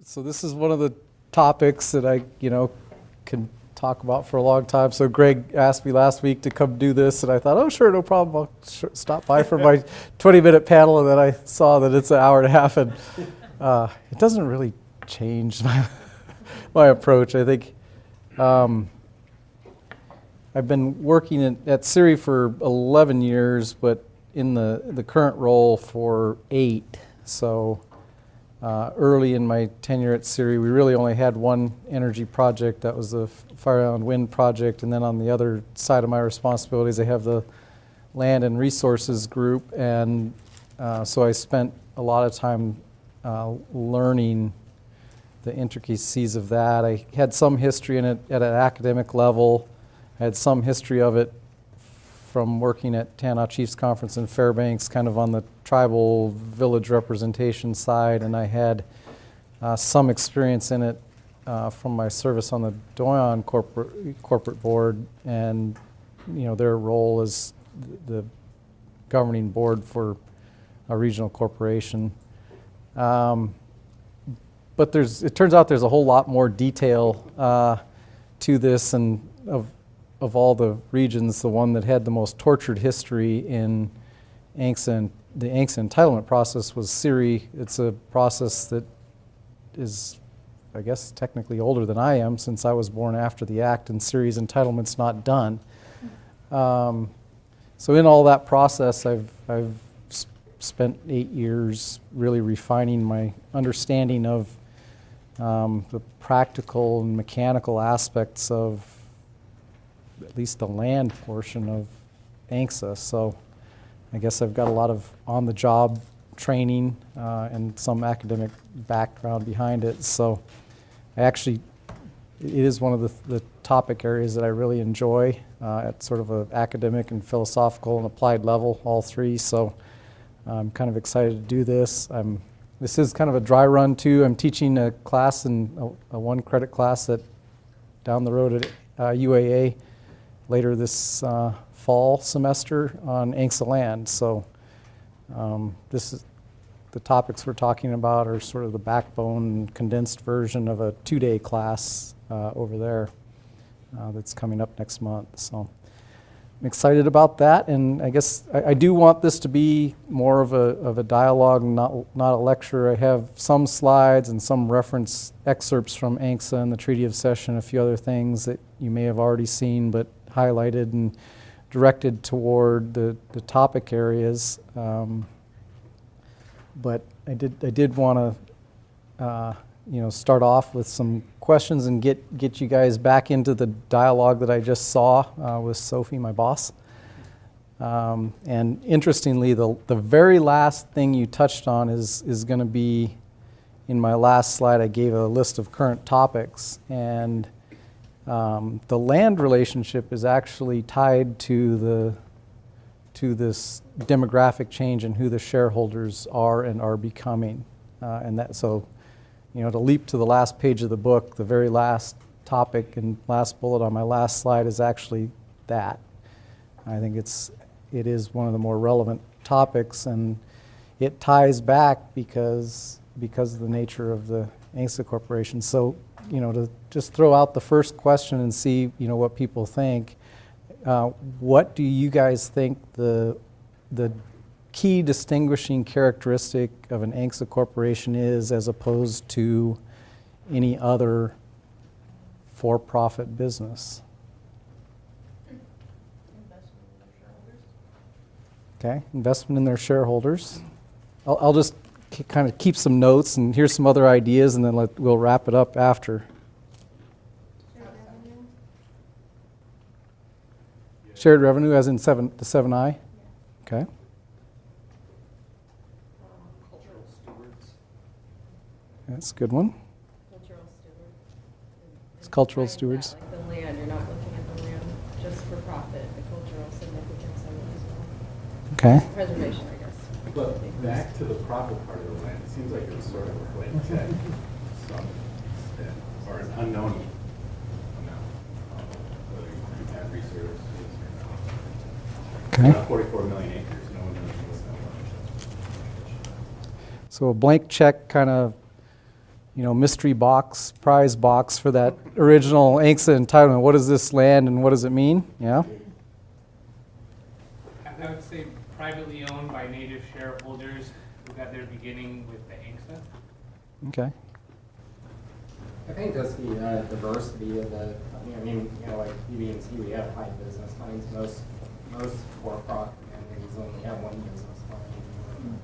So this is one of the topics that I, can talk about for a long time. So Greg asked me last week to come do this, and I thought, oh, sure, no problem. I'll stop by for my 20-minute panel, and then I saw that it's an hour and a half, and it doesn't really change my approach. I think I've been working at CIRI for 11 years, but in the current role for 8. So early in my tenure at CIRI, we really only had one energy project. That was the Fire Island Wind project. And then on the other side of my responsibilities, I have the Land and Resources group. And so I spent a lot of time learning the intricacies of that. I had some history in it at an academic level. I had some history of it from working at Tanana Chiefs Conference in Fairbanks, kind of on the tribal village representation side, and I had some experience in it from my service on the Doyon corporate board, and their role as the governing board for a regional corporation. But it turns out there's a whole lot more detail to this, and of all the regions, the one that had the most tortured history in ANCSA, the ANCSA entitlement process was CIRI. It's a process that is, I guess, technically older than I am, since I was born after the act, and CIRI's entitlement's not done. So in all that process, I've spent 8 years really refining my understanding of the practical and mechanical aspects of at least the land portion of ANCSA. So I guess I've got a lot of on-the-job training and some academic background behind it. So it is one of the topic areas that I really enjoy at sort of an academic and philosophical and applied level, all three. So I'm kind of excited to do this. This is kind of a dry run too. I'm teaching a class, a 1-credit class down the road at UAA later this fall semester on ANCSA land. So the topics we're talking about are sort of the backbone condensed version of a 2-day class over there that's coming up next month. So I'm excited about that, and I guess I do want this to be more of a dialogue, not a lecture. I have some slides and some reference excerpts from ANCSA and the Treaty of Cession, a few other things that you may have already seen, but highlighted and directed toward the topic areas. But I did want to start off with some questions and get you guys back into the dialogue that I just saw with Sophie, my boss. And interestingly, the very last thing you touched on is going to be in my last slide. I gave a list of current topics, and the land relationship is actually tied to this demographic change and who the shareholders are and are becoming, and that so. To leap to the last page of the book, the very last topic and last bullet on my last slide is actually that. I think it is one of the more relevant topics, and it ties back because of the nature of the ANCSA Corporation. So, to just throw out the first question and see, what people think. What do you guys think the key distinguishing characteristic of an ANCSA corporation is as opposed to any other for-profit business? Okay, investment in their shareholders. I'll just kind of keep some notes, and here's some other ideas, and then we'll wrap it up after. Shared revenue as in the 7I? Okay. That's a good one. Cultural stewards. It's cultural stewards. Like the land, you're not looking at the land just for profit, the cultural significance of it as well. Okay. Preservation, I guess. But back to the profit part of the land, it seems like it's sort of a blank check, some extent, or an unknown amount, whether you have resources or not. Okay. 44 million acres, no one knows what's that much. So a blank check kind of mystery box, prize box for that original ANCSA entitlement. What is this land and what does it mean? Yeah? I would say privately owned by native shareholders who got their beginning with the ANCSA. Okay. I think just the diversity of the, like BB&T, we have 5 business lines. Most for-profit entities only have 1 business line.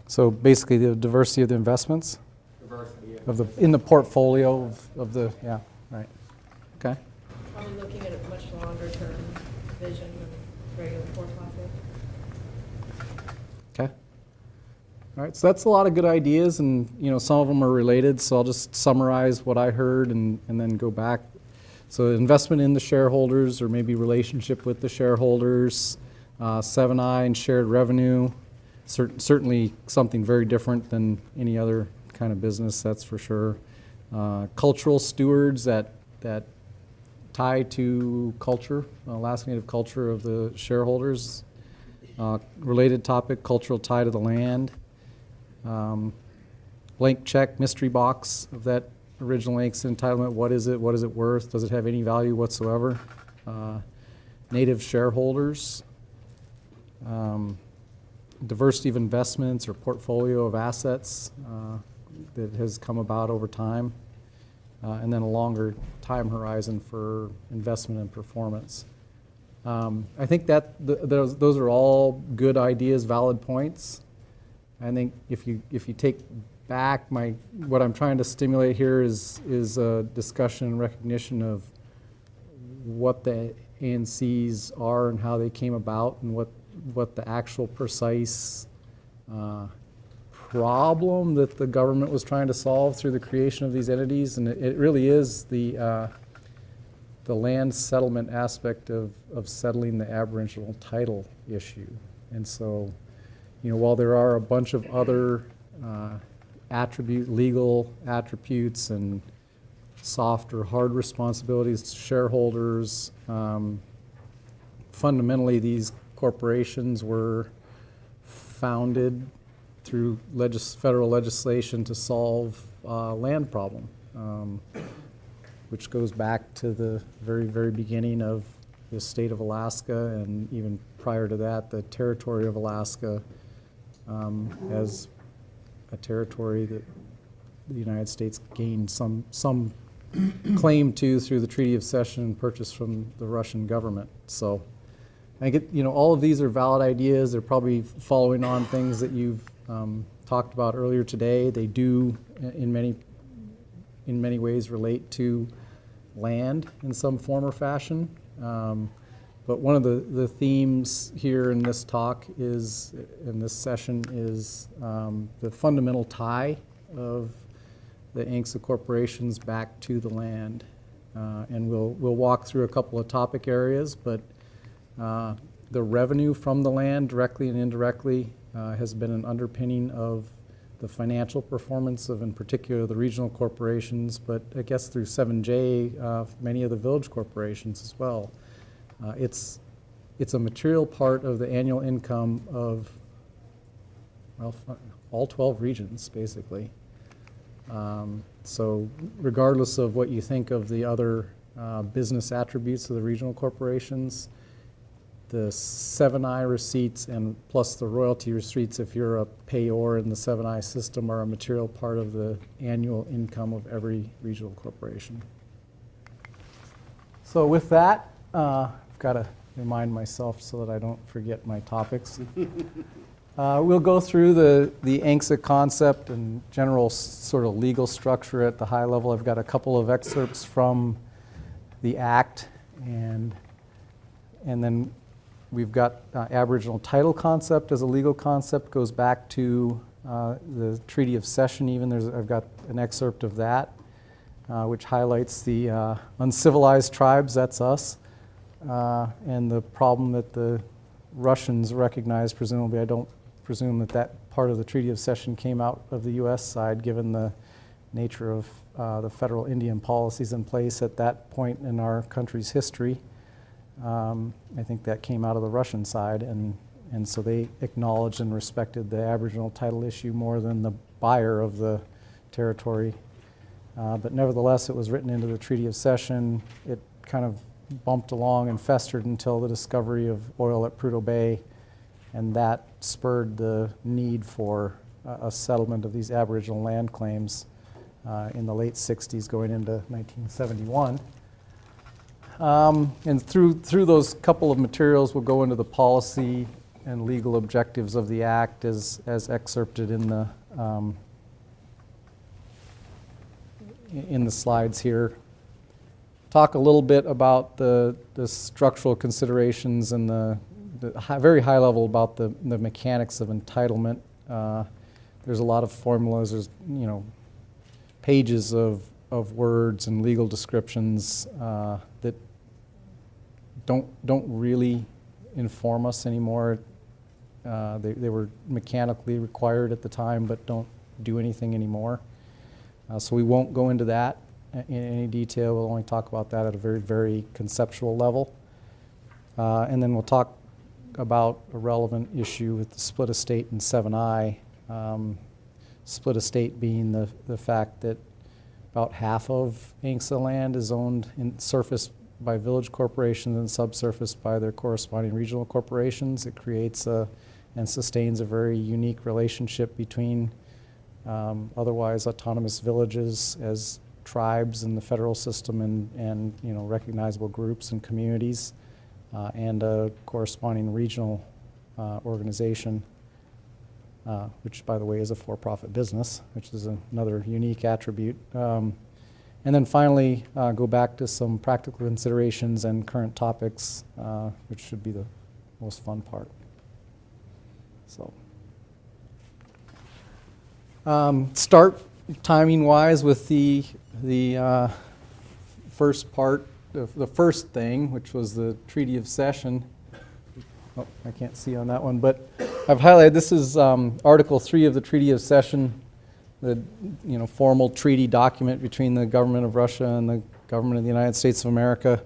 So basically the diversity of the investments Diversity in the portfolio of the, yeah, right. Okay. Probably looking at a much longer term vision than regular for-profit. Okay. All right, so that's a lot of good ideas, and some of them are related, so I'll just summarize what I heard and then go back. So investment in the shareholders, or maybe relationship with the shareholders, 7I and shared revenue, certainly something very different than any other kind of business, that's for sure. Cultural stewards that tie to culture, Alaska Native culture of the shareholders. Related topic, cultural tie to the land. Blank check, mystery box of that original ANCSA entitlement. What is it? What is it worth? Does it have any value whatsoever? Native shareholders. Diversity of investments or portfolio of assets that has come about over time. And then a longer time horizon for investment and performance. I think that those are all good ideas, valid points. I think if you take back what I'm trying to stimulate here is a discussion and recognition of what the ANCs are and how they came about and what the actual precise problem that the government was trying to solve through the creation of these entities, and it really is the land settlement aspect of settling the Aboriginal title issue. And so, while there are a bunch of other legal attributes and soft or hard responsibilities to shareholders, fundamentally these corporations were founded through federal legislation to solve land problem, which goes back to the very, very beginning of the state of Alaska, and even prior to that, the territory of Alaska as a territory that the United States gained some claim to through the Treaty of Cession and purchase from the Russian government. So I get, all of these are valid ideas. They're probably following on things that you've talked about earlier today. They do, in many ways, relate to land in some form or fashion. But one of the themes here in this talk in this session is the fundamental tie of the ANCSA corporations back to the land. And we'll walk through a couple of topic areas, but the revenue from the land, directly and indirectly, has been an underpinning of the financial performance of, in particular, the regional corporations, but I guess through 7J, many of the village corporations as well. It's a material part of the annual income of, all 12 regions, basically. So regardless of what you think of the other business attributes of the regional corporations, the 7I receipts and plus the royalty receipts, if you're a payor in the 7I system, are a material part of the annual income of every regional corporation. So with that, I've got to remind myself so that I don't forget my topics. We'll go through the ANCSA concept and general sort of legal structure at the high level. I've got a couple of excerpts from the Act, and then we've got Aboriginal title concept as a legal concept, goes back to the Treaty of Cession even. I've got an excerpt of that, which highlights the uncivilized tribes, that's us, and the problem that the Russians recognize, presumably. I don't presume that part of the Treaty of Cession came out of the U.S. side, given the nature of the federal Indian policies in place at that point in our country's history. I think that came out of the Russian side, and so they acknowledged and respected the Aboriginal title issue more than buyer of the territory. But nevertheless, it was written into the Treaty of Cession. It kind of bumped along and festered until the discovery of oil at Prudhoe Bay, and that spurred the need for a settlement of these Aboriginal land claims in the late 60s going into 1971. And through those couple of materials, we'll go into the policy and legal objectives of the Act as excerpted in the slides here. Talk a little bit about the structural considerations and the very high level about the mechanics of entitlement. There's a lot of formulas. There's pages of words and legal descriptions that don't really inform us anymore. They were mechanically required at the time, but don't do anything anymore. So we won't go into that in any detail. We'll only talk about that at a very, very conceptual level. And then we'll talk about a relevant issue with the split estate in 7I. Split estate being the fact that about half of ANCSA land is owned in surface by village corporations and subsurface by their corresponding regional corporations. It creates and sustains a very unique relationship between otherwise autonomous villages as tribes in the federal system and recognizable groups and communities and a corresponding regional organization, which by the way is a for-profit business, which is another unique attribute. And then finally, go back to some practical considerations and current topics, which should be the most fun part. So, start timing-wise with the first part, the first thing, which was the Treaty of Cession. Oh, I can't see on that one, but I've highlighted, this is Article 3 of the Treaty of Cession, the formal treaty document between the government of Russia and the government of the United States of America.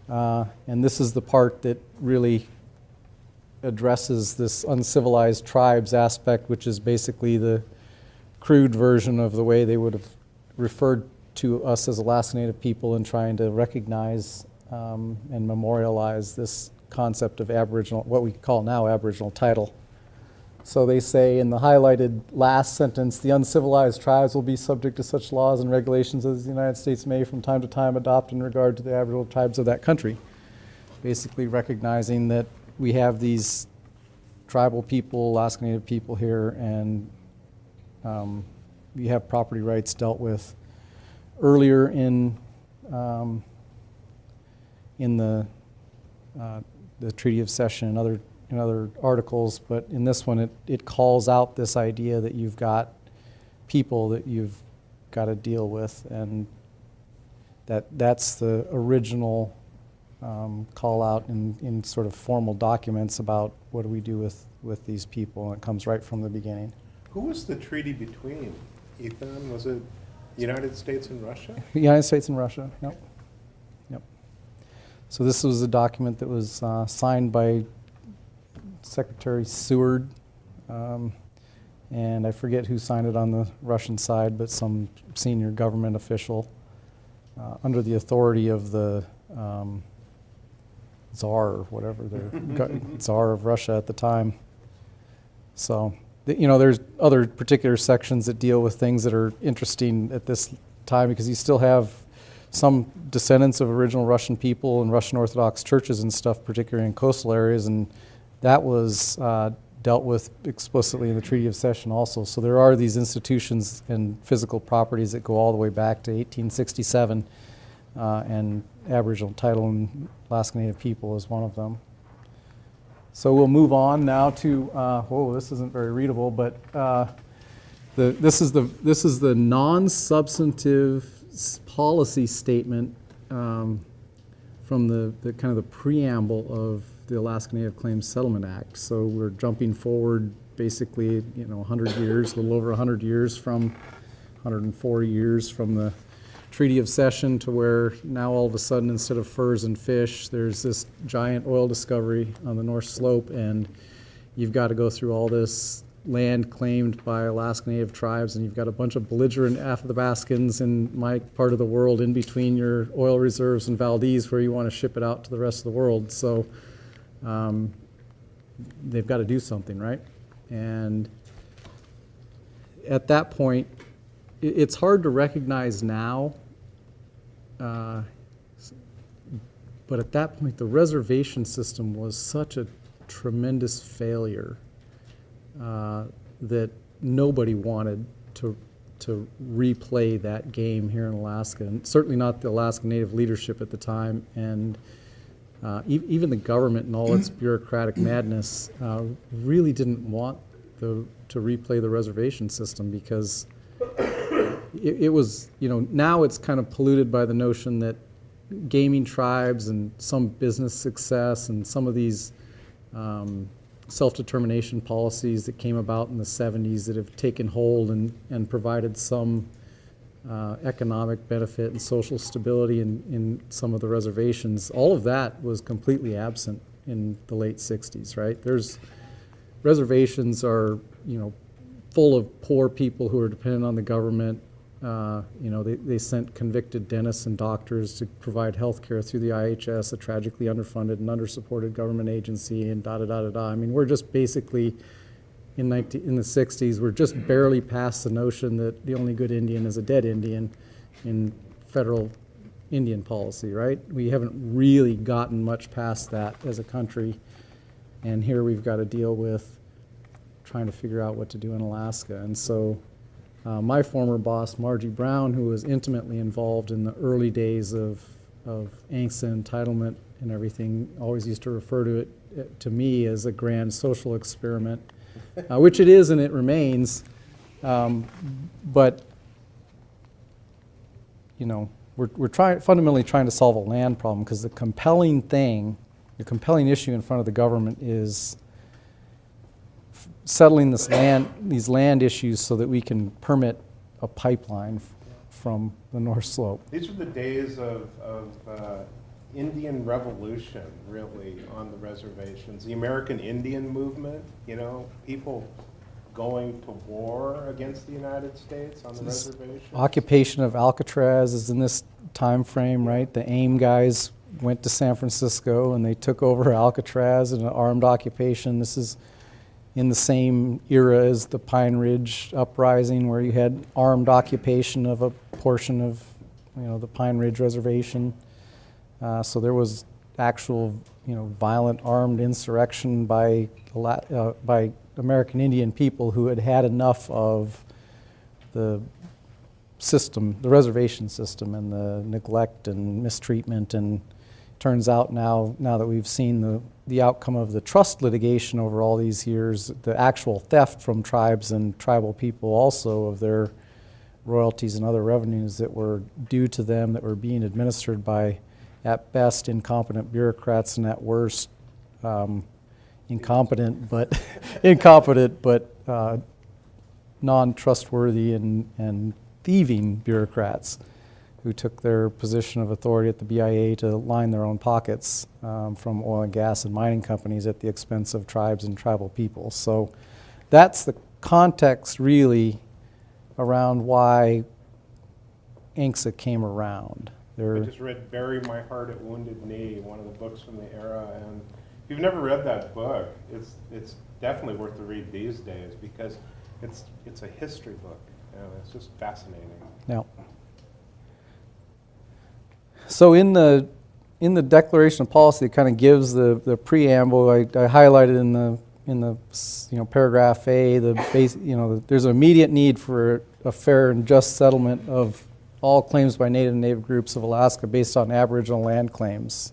And this is the part that really addresses this uncivilized tribes aspect, which is basically the crude version of the way they would have referred to us as Alaska Native people in trying to recognize and memorialize this concept of Aboriginal, what we call now Aboriginal title. So they say in the highlighted last sentence, the uncivilized tribes will be subject to such laws and regulations as the United States may from time to time adopt in regard to the Aboriginal tribes of that country. Basically recognizing that we have these tribal people, Alaska Native people here, and we have property rights dealt with earlier in the Treaty of Cession and in other articles, but in this one it calls out this idea that you've got people that you've got to deal with, and that's the original call out in sort of formal documents about what do we do with these people, and it comes right from the beginning. Who was the treaty between, Ethan? Was it United States and Russia? The United States and Russia, yep. So this was a document that was signed by Secretary Seward, and I forget who signed it on the Russian side, but some senior government official under the authority of the Tsar, or whatever, the Tsar of Russia at the time. So, there's other particular sections that deal with things that are interesting at this time, because you still have some descendants of original Russian people and Russian Orthodox churches and stuff, particularly in coastal areas, and that was dealt with explicitly in the Treaty of Cession also. So there are these institutions and physical properties that go all the way back to 1867, and Aboriginal title and Alaska Native people is one of them. So we'll move on now to, whoa, this isn't very readable, but this is the non-substantive policy statement from the kind of the preamble of the Alaska Native Claims Settlement Act. So we're jumping forward basically 100 years, a little over 100 years from 104 years from the Treaty of Cession to where now all of a sudden, instead of furs and fish, there's this giant oil discovery on the North Slope, and you've got to go through all this land claimed by Alaska Native tribes, and you've got a bunch of belligerent Athabascans in my part of the world in between your oil reserves and Valdez where you want to ship it out to the rest of the world. So they've got to do something, right? And at that point, it's hard to recognize now, but at that point, the reservation system was such a tremendous failure that nobody wanted to replay that game here in Alaska, and certainly not the Alaska Native leadership at the time, and even the government and all its bureaucratic madness really didn't want to replay the reservation system, because it was, now it's kind of polluted by the notion that gaming tribes and some business success and some of these self-determination policies that came about in the 70s that have taken hold and provided some economic benefit and social stability in some of the reservations. All of that was completely absent in the late 60s, right? Reservations are, full of poor people who are dependent on the government. They sent convicted dentists and doctors to provide health care through the IHS, a tragically underfunded and undersupported government agency, and da-da-da-da-da. I mean, we're just basically, in the 60s, we're just barely past the notion that the only good Indian is a dead Indian in federal Indian policy, right? We haven't really gotten much past that as a country, and here we've got to deal with trying to figure out what to do in Alaska. And so my former boss, Margie Brown, who was intimately involved in the early days of ANCSA entitlement and everything, always used to refer to it to me as a grand social experiment, which it is and it remains. But we're fundamentally trying to solve a land problem, because the compelling issue in front of the government is settling these land issues so that we can permit a pipeline from the North Slope. These are the days of Indian Revolution, really, on the reservations. The American Indian movement, people going to war against the United States on the reservations. Occupation of Alcatraz is in this time frame, right? The AIM guys went to San Francisco and they took over Alcatraz in an armed occupation. This is in the same era as the Pine Ridge uprising, where you had armed occupation of a portion of, the Pine Ridge Reservation. So there was actual, violent armed insurrection by American Indian people who had had enough of the system, the reservation system, and the neglect and mistreatment. And turns out now that we've seen the outcome of the trust litigation over all these years, the actual theft from tribes and tribal people also of their royalties and other revenues that were due to them, that were being administered by, at best, incompetent bureaucrats, and at worst, incompetent but non-trustworthy and thieving bureaucrats who took their position of authority at the BIA to line their own pockets from oil and gas and mining companies at the expense of tribes and tribal people. So that's the context, really, around why ANCSA came around. I just read Bury My Heart at Wounded Knee, one of the books from the era, and if you've never read that book, it's definitely worth the read these days, because it's a history book. It's just fascinating. Yeah. So in the Declaration of Policy, it kind of gives the preamble. I highlighted in the paragraph A, there's an immediate need for a fair and just settlement of all claims by Native and Native groups of Alaska based on Aboriginal land claims.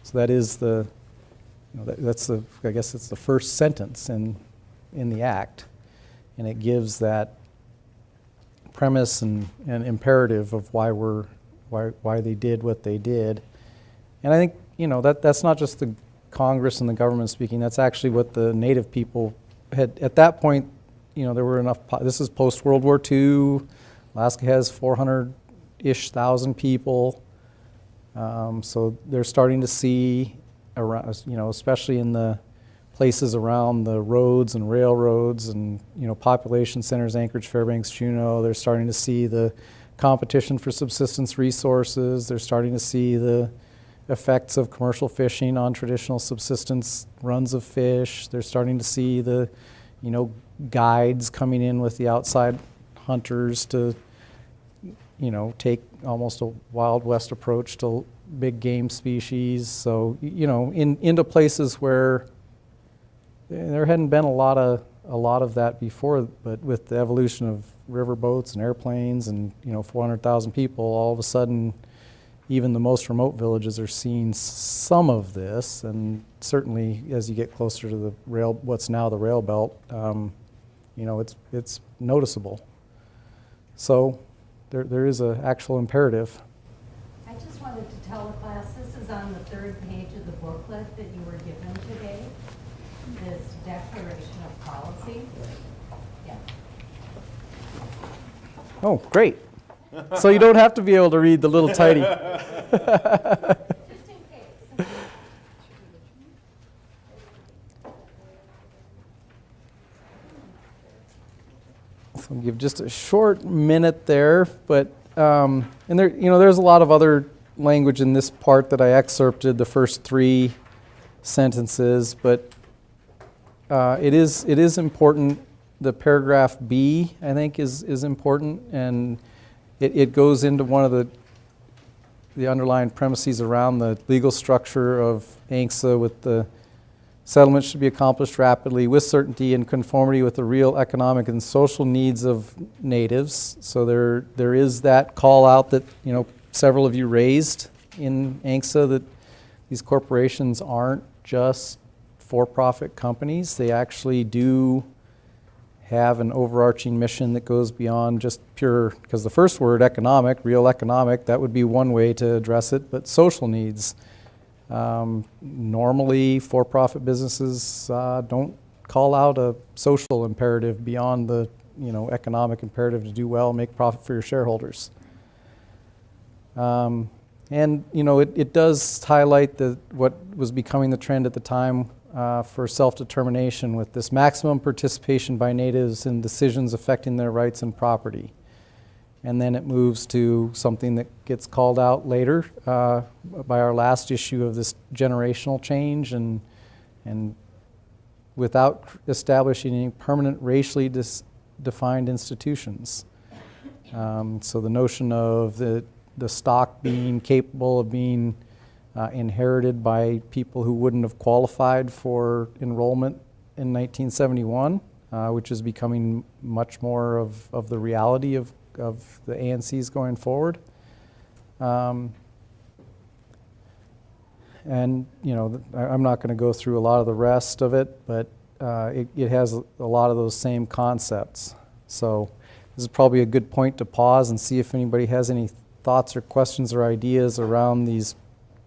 So that is I guess it's the first sentence in the Act, and it gives that premise and imperative of why they did what they did. And I think, that's not just the Congress and the government speaking, that's actually what the Native people had, at that point, there were enough, this is post-World War II, Alaska has 400-ish thousand people, so they're starting to see around, especially in the places around the roads and railroads and, population centers, Anchorage, Fairbanks, Juneau. They're starting to see the competition for subsistence resources. They're starting to see the effects of commercial fishing on traditional subsistence runs of fish. They're starting to see the, guides coming in with the outside hunters to, take almost a Wild West approach to big game species. So, into places where there hadn't been a lot of that before, but with the evolution of river boats and airplanes and 400,000 people, all of a sudden, even the most remote villages are seeing some of this. And certainly, as you get closer to the rail, what's now the rail belt, it's noticeable. So there is an actual imperative. I just wanted to tell the class, this is on the third page of the booklet that you were given today, this declaration of policy. Yeah. Oh, great. So you don't have to be able to read the little tiny. Just in case. So I'll give just a short minute there, but and there, there's a lot of other language in this part that I excerpted, the first 3 sentences, but it is important. The paragraph B, I think, is important, and it goes into one of the underlying premises around the legal structure of ANCSA, with the settlement should be accomplished rapidly with certainty in conformity with the real economic and social needs of natives. So there is that call out that several of you raised in ANCSA, that these corporations aren't just for-profit companies. They actually do have an overarching mission that goes beyond just pure, because the first word, economic, real economic, that would be one way to address it, but social needs. Normally, for-profit businesses don't call out a social imperative beyond the economic imperative to do well, make profit for your shareholders. And it does highlight what was becoming the trend at the time for self-determination, with this maximum participation by natives in decisions affecting their rights and property. And then it moves to something that gets called out later by our last issue of this generational change, and without establishing any permanent racially defined institutions. So the notion of the stock being capable of being inherited by people who wouldn't have qualified for enrollment in 1971, which is becoming much more of the reality of the ANCs going forward. And I'm not going to go through a lot of the rest of it, but it has a lot of those same concepts. So this is probably a good point to pause and see if anybody has any thoughts or questions or ideas around these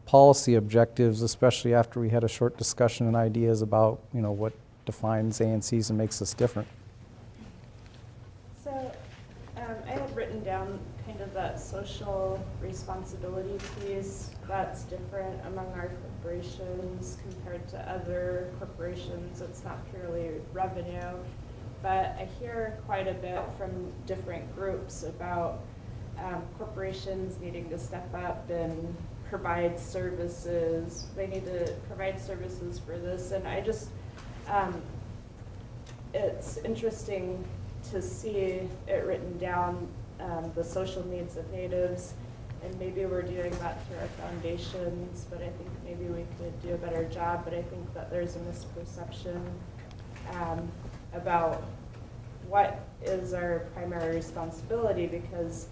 policy objectives, especially after we had a short discussion and ideas about what defines ANCs and makes us different. So I had written down kind of that social responsibility piece that's different among our corporations compared to other corporations. It's not purely revenue, but I hear quite a bit from different groups about corporations needing to step up and provide services. They need to provide services for this, and I just, it's interesting to see it written down, the social needs of natives, and maybe we're doing that through our foundations, but I think maybe we could do a better job. But I think that there's a misperception about what is our primary responsibility, because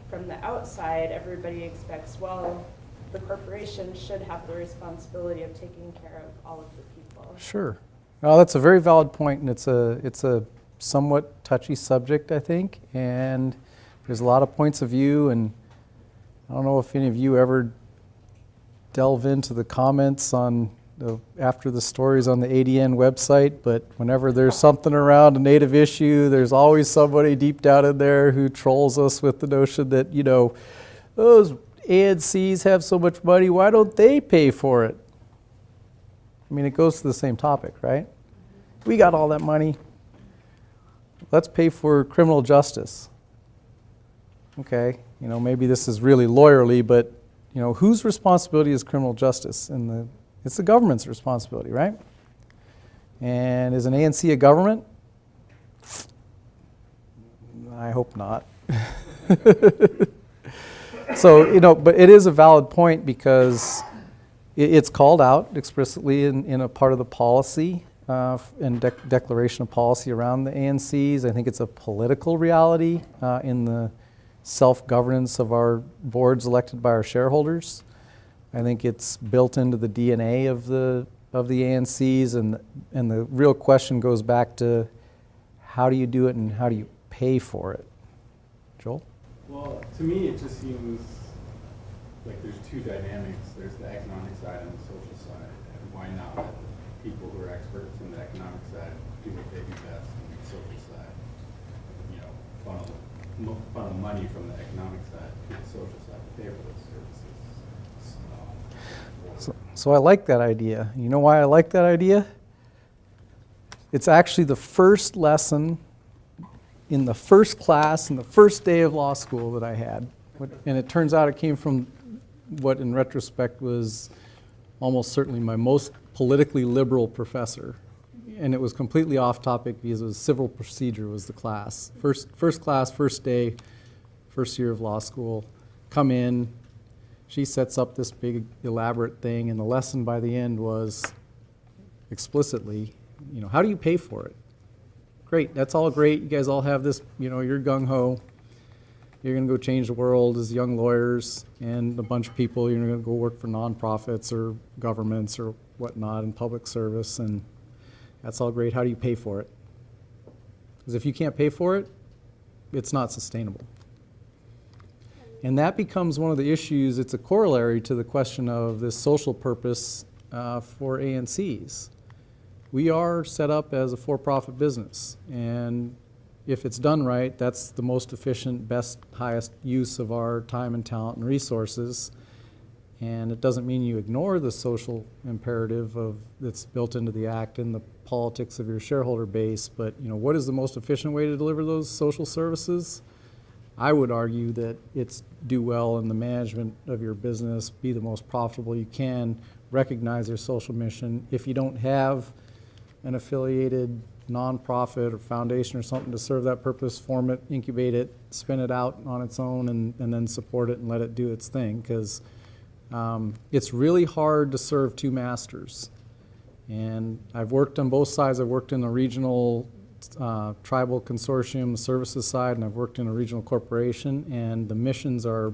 from the outside, everybody expects, well, the corporation should have the responsibility of taking care of all of the people. Sure. Well, that's a very valid point, and it's a somewhat touchy subject, I think, and there's a lot of points of view, and I don't know if any of you ever delve into the comments after the stories on the ADN website, but whenever there's something around a native issue, there's always somebody deep down in there who trolls us with the notion that, those ANCs have so much money, why don't they pay for it? I mean, it goes to the same topic, right? we got all that money. Let's pay for criminal justice. Okay, maybe this is really lawyerly, but whose responsibility is criminal justice? It's the government's responsibility, right? And is an ANC a government? I hope not. So, but it is a valid point because it's called out explicitly in a part of the policy and declaration of policy around the ANCs. I think it's a political reality in the self-governance of our boards elected by our shareholders. I think it's built into the DNA of the ANCs, and the real question goes back to how do you do it and how do you pay for it? Joel? Well, to me, it just seems like there's two dynamics. There's the economic side and the social side. And why not let the people who are experts in the economic side do what they do best on the social side? Funnel money from the economic side to the social side to pay for those services. So I like that idea. You know why I like that idea? It's actually the first lesson in the first class, in the first day of law school that I had. And it turns out it came from what in retrospect was almost certainly my most politically liberal professor. And it was completely off topic because it was civil procedure was the class. First class, first day, first year of law school. Come in, she sets up this big elaborate thing, and the lesson by the end was explicitly, how do you pay for it? Great, that's all great. You guys all have this, you're gung-ho. You're going to go change the world as young lawyers and a bunch of people. You're going to go work for nonprofits or governments or whatnot in public service, and that's all great. How do you pay for it? Because if you can't pay for it, it's not sustainable. And that becomes one of the issues. It's a corollary to the question of this social purpose for ANCs. We are set up as a for-profit business, and if it's done right, that's the most efficient, best, highest use of our time and talent and resources. And it doesn't mean you ignore the social imperative that's built into the act and the politics of your shareholder base, but what is the most efficient way to deliver those social services? I would argue that it's do well in the management of your business, be the most profitable you can, recognize your social mission. If you don't have an affiliated nonprofit or foundation or something to serve that purpose, form it, incubate it, spin it out on its own, and then support it and let it do its thing, because it's really hard to serve two masters. And I've worked on both sides. I've worked in the regional tribal consortium services side, and I've worked in a regional corporation, and the missions are,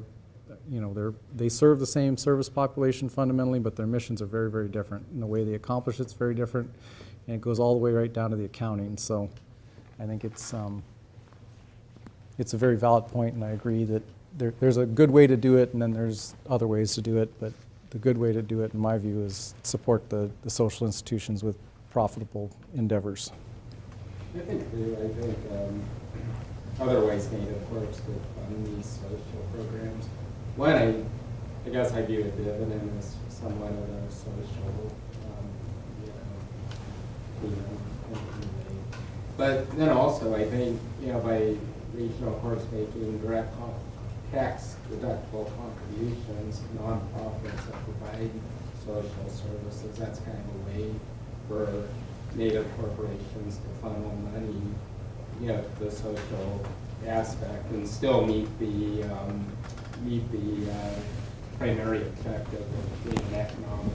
they serve the same service population fundamentally, but their missions are very, very different. And the way they accomplish it's very different, and it goes all the way right down to the accounting. So I think it's a very valid point, and I agree that there's a good way to do it, and then there's other ways to do it, but the good way to do it, in my view, is support the social institutions with profitable endeavors. I think other ways Native Corps could fund these social programs. One, I guess I view a dividend as somewhat of a social, but then also I think, by regional corps making direct tax deductible contributions to nonprofits that provide social services, that's kind of a way for Native corporations to funnel money, to the social aspect and still meet the primary objective of being an economic,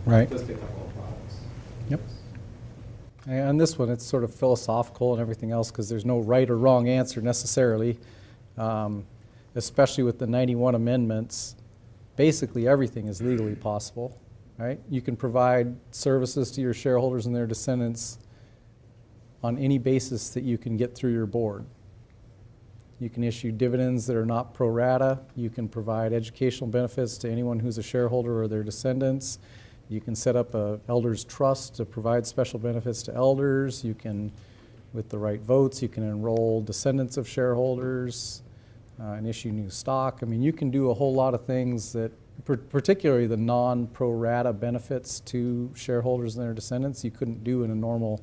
So Right. just a couple of thoughts. Yep. And on this one, it's sort of philosophical and everything else, because there's no right or wrong answer necessarily, especially with the 91 amendments. Basically, everything is legally possible, right? You can provide services to your shareholders and their descendants on any basis that you can get through your board. You can issue dividends that are not pro rata. You can provide educational benefits to anyone who's a shareholder or their descendants. You can set up a elders trust to provide special benefits to elders. You can, with the right votes, you can enroll descendants of shareholders and issue new stock. I mean, you can do a whole lot of things that particularly the non-pro rata benefits to shareholders and their descendants, you couldn't do in a normal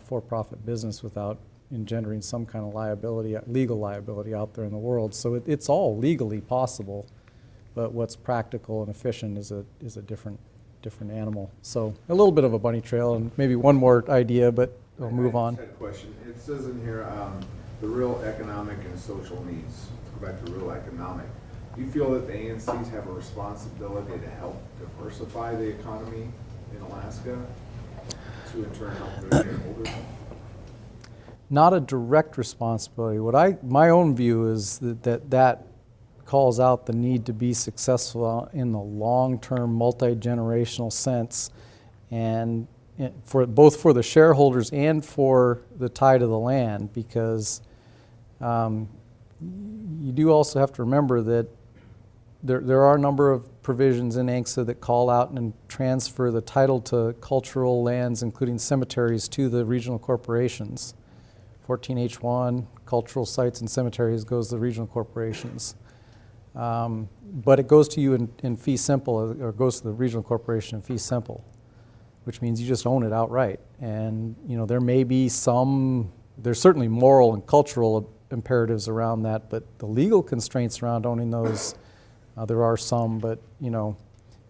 for-profit business without engendering some kind of liability, legal liability out there in the world. So it's all legally possible, but what's practical and efficient is a different animal. So a little bit of a bunny trail, and maybe one more idea, but we'll move on. I just had a question. It says in here, the real economic and social needs. Let's go back to real economic. Do you feel that the ANCs have a responsibility to help diversify the economy in Alaska to in turn help their shareholders? Not a direct responsibility. My own view is that calls out the need to be successful in the long-term, multi-generational sense, and for both for the shareholders and for the tie to the land, because you do also have to remember that there are a number of provisions in ANCSA that call out and transfer the title to cultural lands, including cemeteries, to the regional corporations. 14H1, cultural sites and cemeteries, goes to the regional corporations. But it goes to you in fee simple, or goes to the regional corporation in fee simple, which means you just own it outright. And there may be there's certainly moral and cultural imperatives around that, but the legal constraints around owning those, there are some. But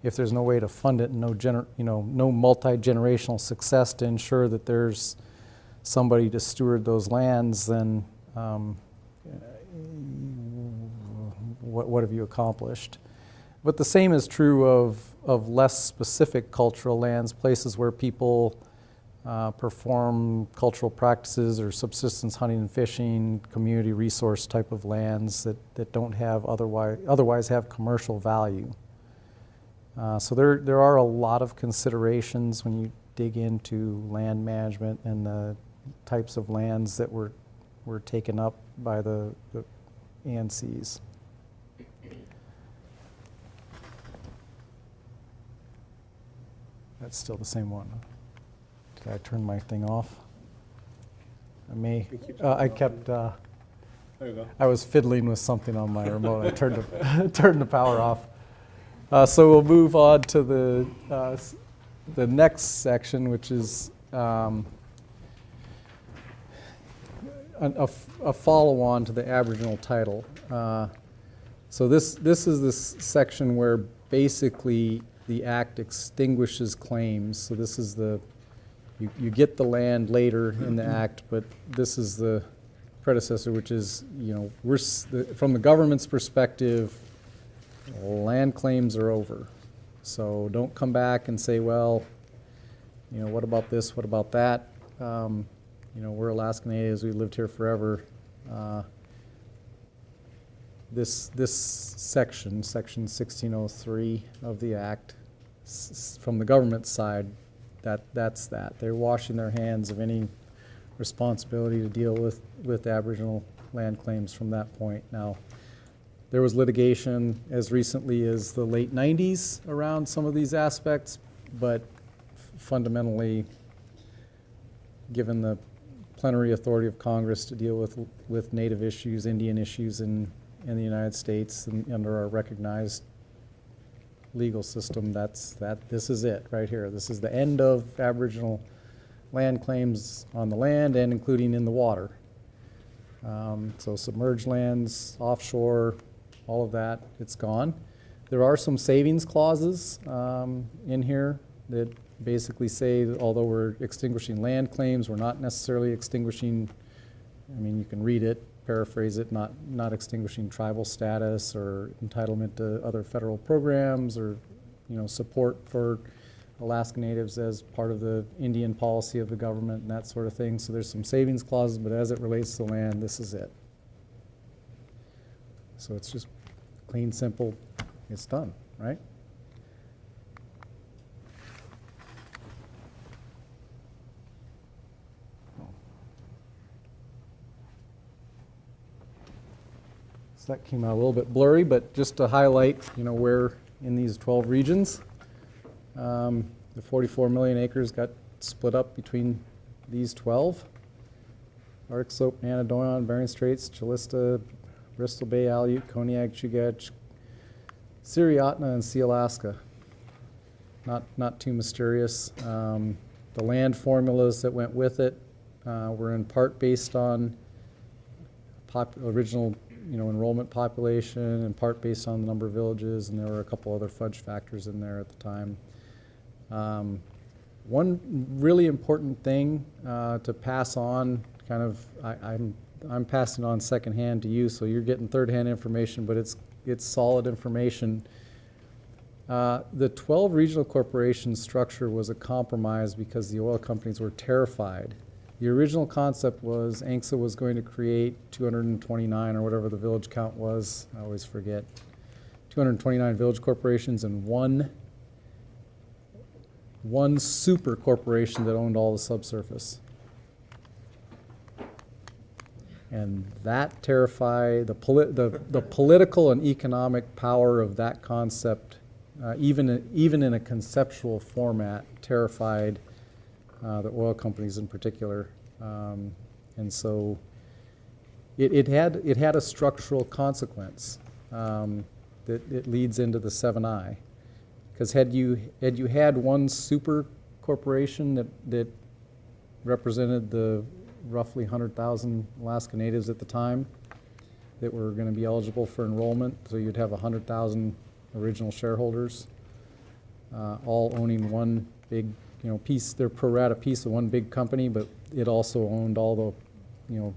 if there's no way to fund it and no multi-generational success to ensure that there's somebody to steward those lands, then what have you accomplished? But the same is true of less specific cultural lands, places where people perform cultural practices or subsistence hunting and fishing, community resource type of lands that don't have otherwise have commercial value. So there are a lot of considerations when you dig into land management and the types of lands that were taken up by the ANCs. That's still the same one. Did I turn my thing off? I kept, There you go. I was fiddling with something on my remote. I turned the power off. So we'll move on to the next section, which is a follow-on to the Aboriginal title. So this is this section where basically the Act extinguishes claims. So this is you get the land later in the Act, but this is the predecessor, which is, from the government's perspective, land claims are over. So don't come back and say, well, what about this, what about that? We're Alaskan natives, we lived here forever. This section 1603 of the Act, from the government side, that's that. They're washing their hands of any responsibility to deal with Aboriginal land claims from that point. Now, there was litigation as recently as the late 90s around some of these aspects, but fundamentally, given the plenary authority of Congress to deal with Native issues, Indian issues in the United States and under our recognized legal system, this is it right here. This is the end of Aboriginal land claims on the land and including in the water. So submerged lands, offshore, all of that, it's gone. There are some savings clauses in here that basically say that although we're extinguishing land claims, we're not necessarily extinguishing, you can read it, paraphrase it, not extinguishing tribal status or entitlement to other federal programs or support for Alaska Natives as part of the Indian policy of the government and that sort of thing. So there's some savings clauses, but as it relates to land, this is it. So it's just clean, simple, it's done, right? So that came out a little bit blurry, but just to highlight, where in these 12 regions, the 44 million acres got split up between these 12. Arctic Slope, Nanadoyan, Bering Straits, Chilista, Bristol Bay, Aleut, Koniag, Chugach, CIRI, Ahtna, and Sealaska. Not too mysterious. The land formulas that went with it were in part based on original enrollment population, in part based on the number of villages, and there were a couple other fudge factors in there at the time. One really important thing to pass on, I'm passing on secondhand to you, so you're getting third-hand information, but it's solid information. The 12 regional corporation structure was a compromise because the oil companies were terrified. The original concept was ANCSA was going to create 229 or whatever the village count was, I always forget, 229 village corporations and one super corporation that owned all the subsurface. And that terrified the political and economic power of that concept, even in a conceptual format, terrified the oil companies in particular. And so it had a structural consequence that it leads into the 7I. Because had you had one super corporation that represented the roughly 100,000 Alaska Natives at the time that were going to be eligible for enrollment, so you'd have 100,000 original shareholders, all owning one big piece, their pro rata piece of one big company, but it also owned all the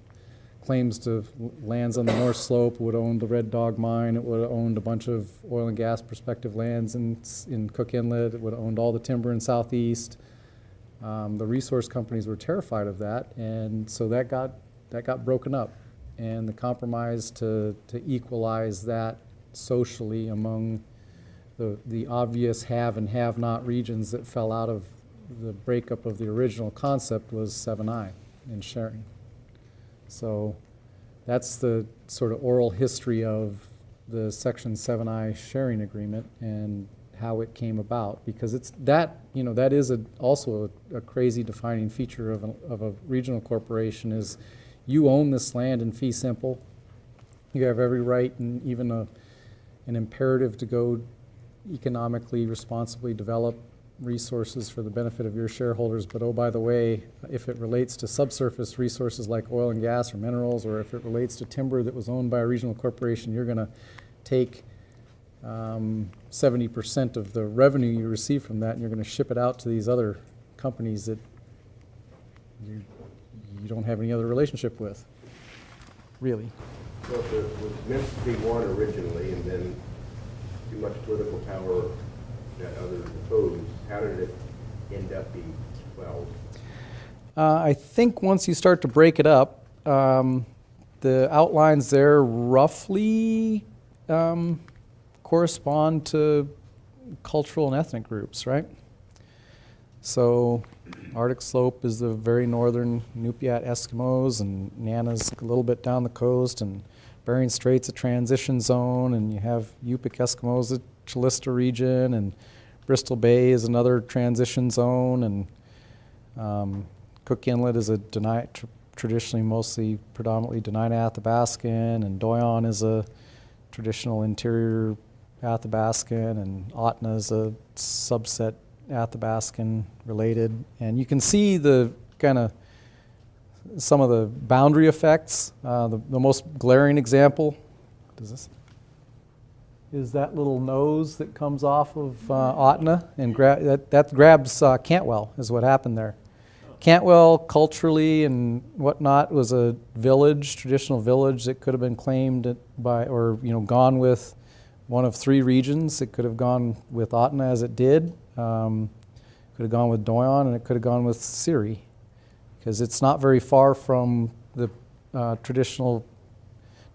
claims to lands on the North Slope, would own the Red Dog Mine, it would have owned a bunch of oil and gas prospective lands in Cook Inlet, it would have owned all the timber in Southeast. The resource companies were terrified of that, and so that got broken up. And the compromise to equalize that socially among the obvious have and have not regions that fell out of the breakup of the original concept was 7I and sharing. So that's the sort of oral history of the Section 7I sharing agreement and how it came about, because it's that is also a crazy defining feature of a regional corporation is you own this land in fee simple. You have every right and even an imperative to go economically responsibly develop resources for the benefit of your shareholders, but oh, by the way, if it relates to subsurface resources like oil and gas or minerals, or if it relates to timber that was owned by a regional corporation, you're going to take 70% of the revenue you receive from that, and you're going to ship it out to these other companies that you don't have any other relationship with, really. So if it was meant to be one originally, and then too much political power that others opposed, how did it end up being 12? I think once you start to break it up, the outlines there roughly correspond to cultural and ethnic groups, right? So Arctic Slope is the very northern Nupiat Eskimos, and Nana's a little bit down the coast, and Bering Strait's a transition zone, and you have Yupik Eskimos, the Chilista region, and Bristol Bay is another transition zone, and Cook Inlet is a traditionally predominantly Dena'ina Athabascan, and Doyon is a traditional interior Athabascan, and Ahtna is a subset Athabascan related. And you can see the kind of some of the boundary effects. The most glaring example is that little nose that comes off of Ahtna, and that grabs Cantwell, is what happened there. Cantwell, culturally and whatnot, was a village, traditional village that could have been claimed by, or gone with one of three regions. It could have gone with Ahtna as it did. Could have gone with Doyon, and it could have gone with CIRI, because it's not very far from the traditional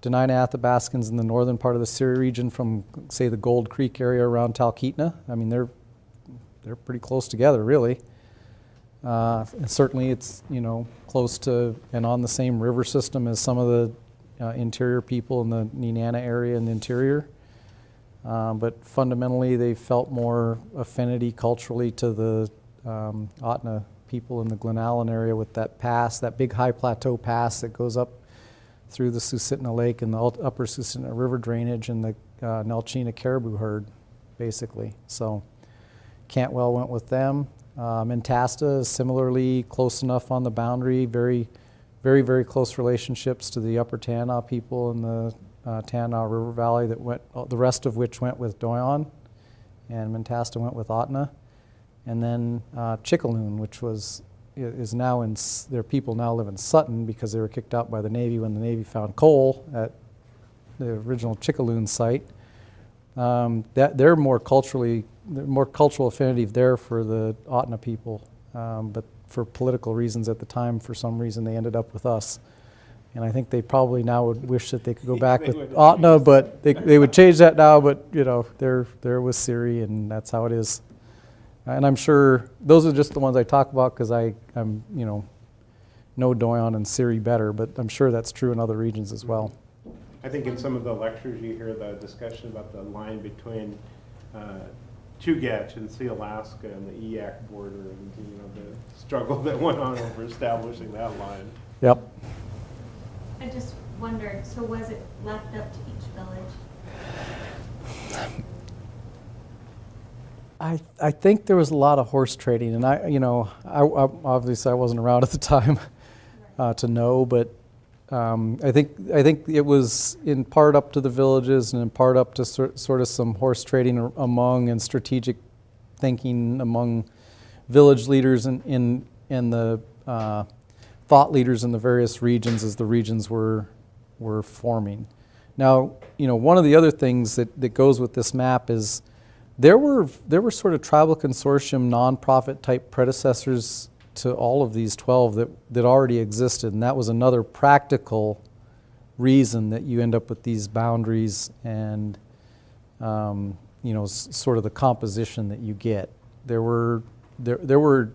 Dena'ina Athabascans in the northern part of the CIRI region from, say, the Gold Creek area around Talkeetna. I mean, they're pretty close together, really. And certainly it's, close to and on the same river system as some of the interior people in the Nenana area in the interior. But fundamentally, they felt more affinity culturally to the Ahtna people in the Glenallen area with that pass, that big high plateau pass that goes up through the Susitna Lake and the upper Susitna River drainage, and Nelchina caribou herd, basically. So Cantwell went with them. Mentasta is similarly close enough on the boundary, very, very, very close relationships to the Upper Tanana people in the Tanana River Valley that went, the rest of which went with Doyon, and Mentasta went with Otna. And then Chickaloon, which is now their people now live in Sutton because they were kicked out by the Navy when the Navy found coal at the original Chickaloon site. They're more cultural affinity there for the Otna people, but for political reasons at the time, for some reason they ended up with us. And I think they probably now would wish that they could go back with Otna, but they would change that now, but you know, they're with CIRI, and that's how it is. And I'm sure those are just the ones I talk about because I'm know Doyon and CIRI better, but I'm sure that's true in other regions as well. I think in some of the lectures you hear the discussion about the line between Chugach and Alaska and the EAC border, and the struggle that went on over establishing that line. Yep. I just wondered, so was it left up to each village? I think there was a lot of horse trading, and I obviously I wasn't around at the time to know, but I think it was in part up to the villages and in part up to sort of some horse trading among and strategic thinking among village leaders and the thought leaders in the various regions as the regions were forming. Now, one of the other things that goes with this map is there were sort of tribal consortium nonprofit type predecessors to all of these 12 that already existed, and that was another practical reason that you end up with these boundaries and sort of the composition that you get. There were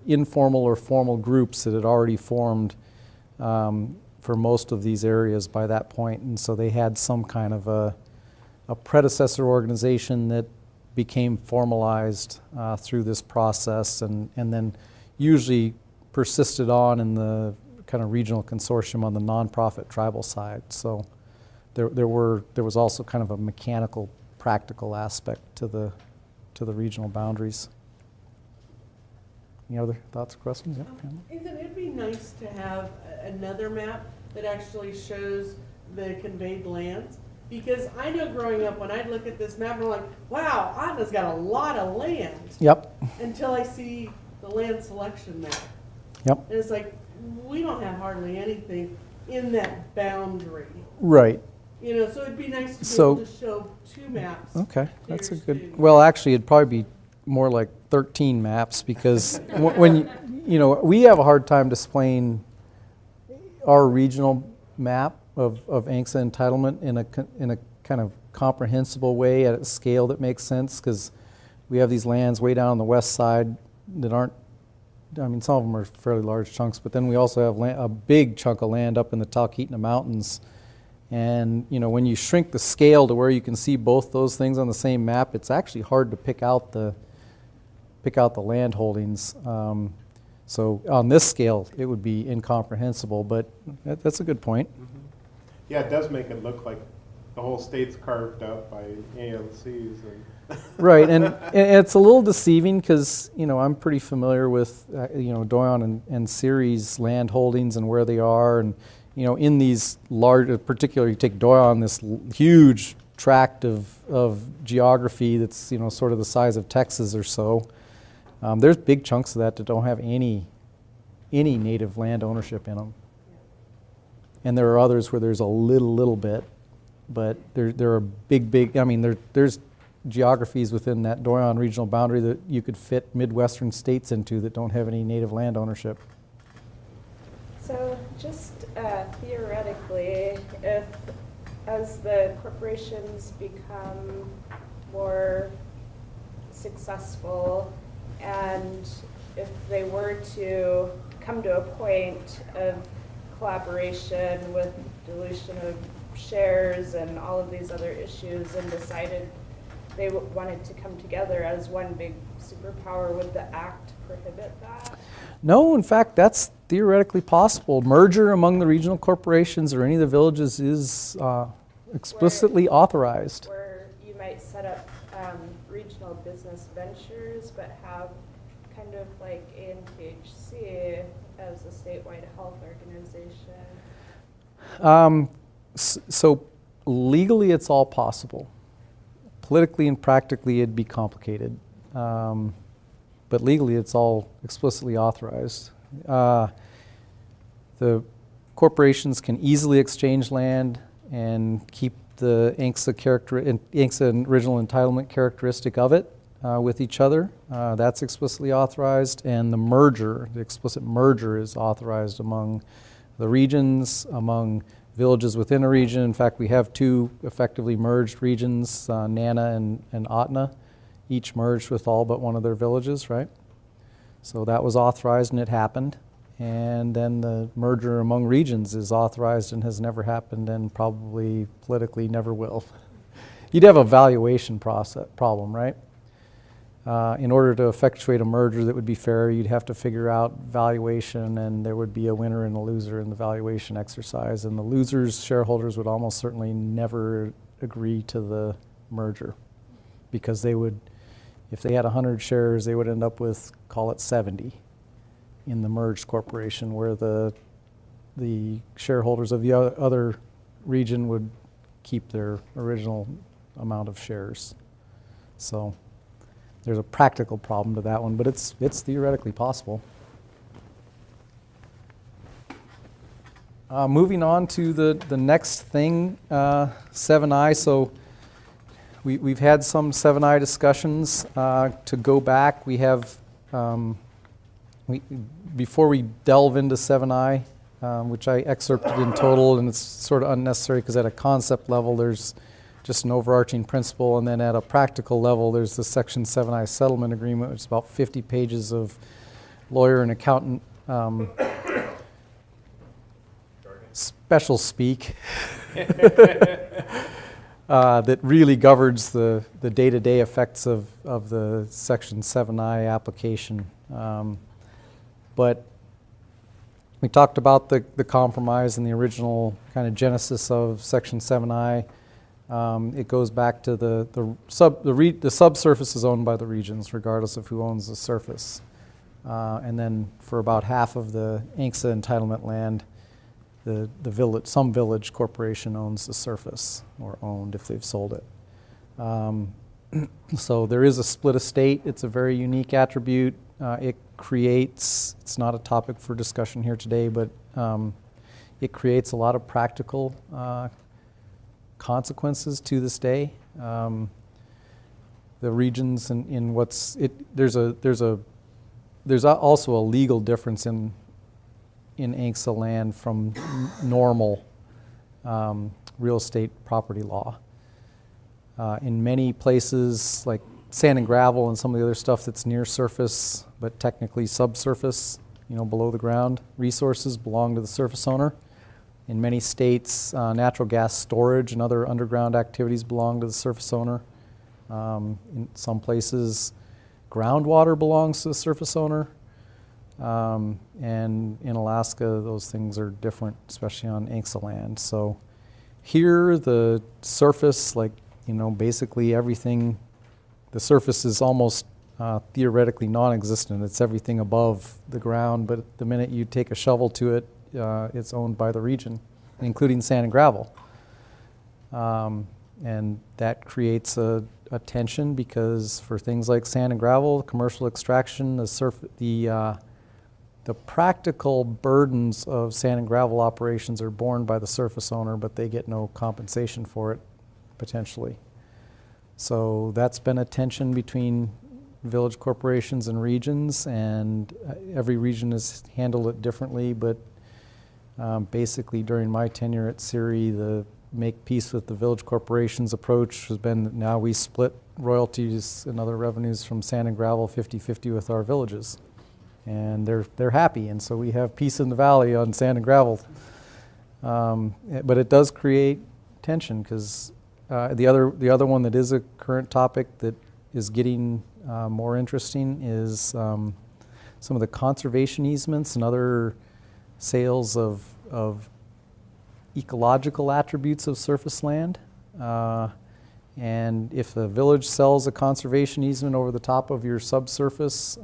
informal or formal groups that had already formed for most of these areas by that point, and so they had some kind of a predecessor organization that became formalized through this process and then usually persisted on in the kind of regional consortium on the nonprofit tribal side. So there was also kind of a mechanical, practical aspect to the regional boundaries. Any other thoughts or questions? Yeah. Ethan, it'd be nice to have another map that actually shows the conveyed lands. Because I know growing up, when I'd look at this map, I'm like, wow, Otna's got a lot of land. Yep. Until I see the land selection map. Yep. And it's like, we don't have hardly anything in that boundary. Right. So it'd be nice to be able to show two maps. Okay, that's a good, students. well, actually, it'd probably be more like 13 maps because when we have a hard time displaying our regional map of ANCSA entitlement in a kind of comprehensible way at a scale that makes sense, because we have these lands way down on the west side that aren't, some of them are fairly large chunks, but then we also have a big chunk of land up in the Talkeetna Mountains. And when you shrink the scale to where you can see both those things on the same map, it's actually hard to pick out the land holdings. So on this scale, it would be incomprehensible, but that's a good point. Mm-hmm. Yeah, it does make it look like the whole state's carved up by ANCs. Right, and it's a little deceiving because I'm pretty familiar with Doyon and CIRI's land holdings and where they are, and in these large, particularly you take Doyon, this huge tract of geography that's sort of the size of Texas or so. There's big chunks of that don't have any native land ownership in them. And there are others where there's a little bit, but there are big, there's geographies within that Doyon regional boundary that you could fit Midwestern states into that don't have any native land ownership. So just theoretically, if as the corporations become more successful and if they were to come to a point of collaboration with dilution of shares and all of these other issues and decided they wanted to come together as one big superpower, would the act prohibit that? No, in fact, that's theoretically possible. Merger among the regional corporations or any of the villages is explicitly authorized. Where you might set up regional business ventures, but have kind of like ANTHC as a statewide health organization? So legally, it's all possible. Politically and practically, it'd be complicated. But legally, it's all explicitly authorized. The corporations can easily exchange land and keep the ANCSA original entitlement characteristic of it with each other. That's explicitly authorized, and the explicit merger is authorized among the regions, among villages within a region. In fact, we have two effectively merged regions, Nana and Otna, each merged with all but one of their villages, right? So that was authorized and it happened. And then the merger among regions is authorized and has never happened and probably politically never will. You'd have a valuation problem, right? In order to effectuate a merger that would be fair, you'd have to figure out valuation, and there would be a winner and a loser in the valuation exercise. And the losers' shareholders would almost certainly never agree to the merger, because they would, if they had 100 shares, they would end up with, call it 70 in the merged corporation, where the shareholders of the other region would keep their original amount of shares. So there's a practical problem to that one, but it's theoretically possible. Moving on to the next thing, 7I. So we've had some 7I discussions. To go back, we have, before we delve into 7I, which I excerpted in total, and it's sort of unnecessary because at a concept level there's just an overarching principle, and then at a practical level there's the Section 7I settlement agreement, which is about 50 pages of lawyer and accountant special speak that really governs the day-to-day effects of the Section 7I application. But we talked about the compromise and the original kind of genesis of Section 7I. It goes back to the subsurface is owned by the regions, regardless of who owns the surface. And then for about half of the ANCSA entitlement land, the village, some village corporation owns the surface, or owned if they've sold it. So there is a split estate. It's a very unique attribute. It creates, it's not a topic for discussion here today, but it creates a lot of practical consequences to this day. The regions in what's it, there's also a legal difference in ANCSA land from normal real estate property law. In many places, like sand and gravel and some of the other stuff that's near surface but technically subsurface, below the ground resources belong to the surface owner. In many states, natural gas storage and other underground activities belong to the surface owner. In some places, groundwater belongs to the surface owner. And in Alaska, those things are different, especially on ANCSA land. So here, the surface, basically everything, the surface is almost theoretically non-existent. It's everything above the ground, but the minute you take a shovel to it, it's owned by the region, including sand and gravel. And that creates a tension, because for things like sand and gravel, commercial extraction, the practical burdens of sand and gravel operations are borne by the surface owner, but they get no compensation for it, potentially. So that's been a tension between village corporations and regions, and every region has handled it differently, but basically during my tenure at CIRI, the make peace with the village corporations approach has been that now we split royalties and other revenues from sand and gravel 50-50 with our villages. And they're happy, and so we have peace in the valley on sand and gravel. But it does create tension, because the other one that is a current topic that is getting more interesting is some of the conservation easements and other sales of ecological attributes of surface land. And if the village sells a conservation easement over the top of your subsurface,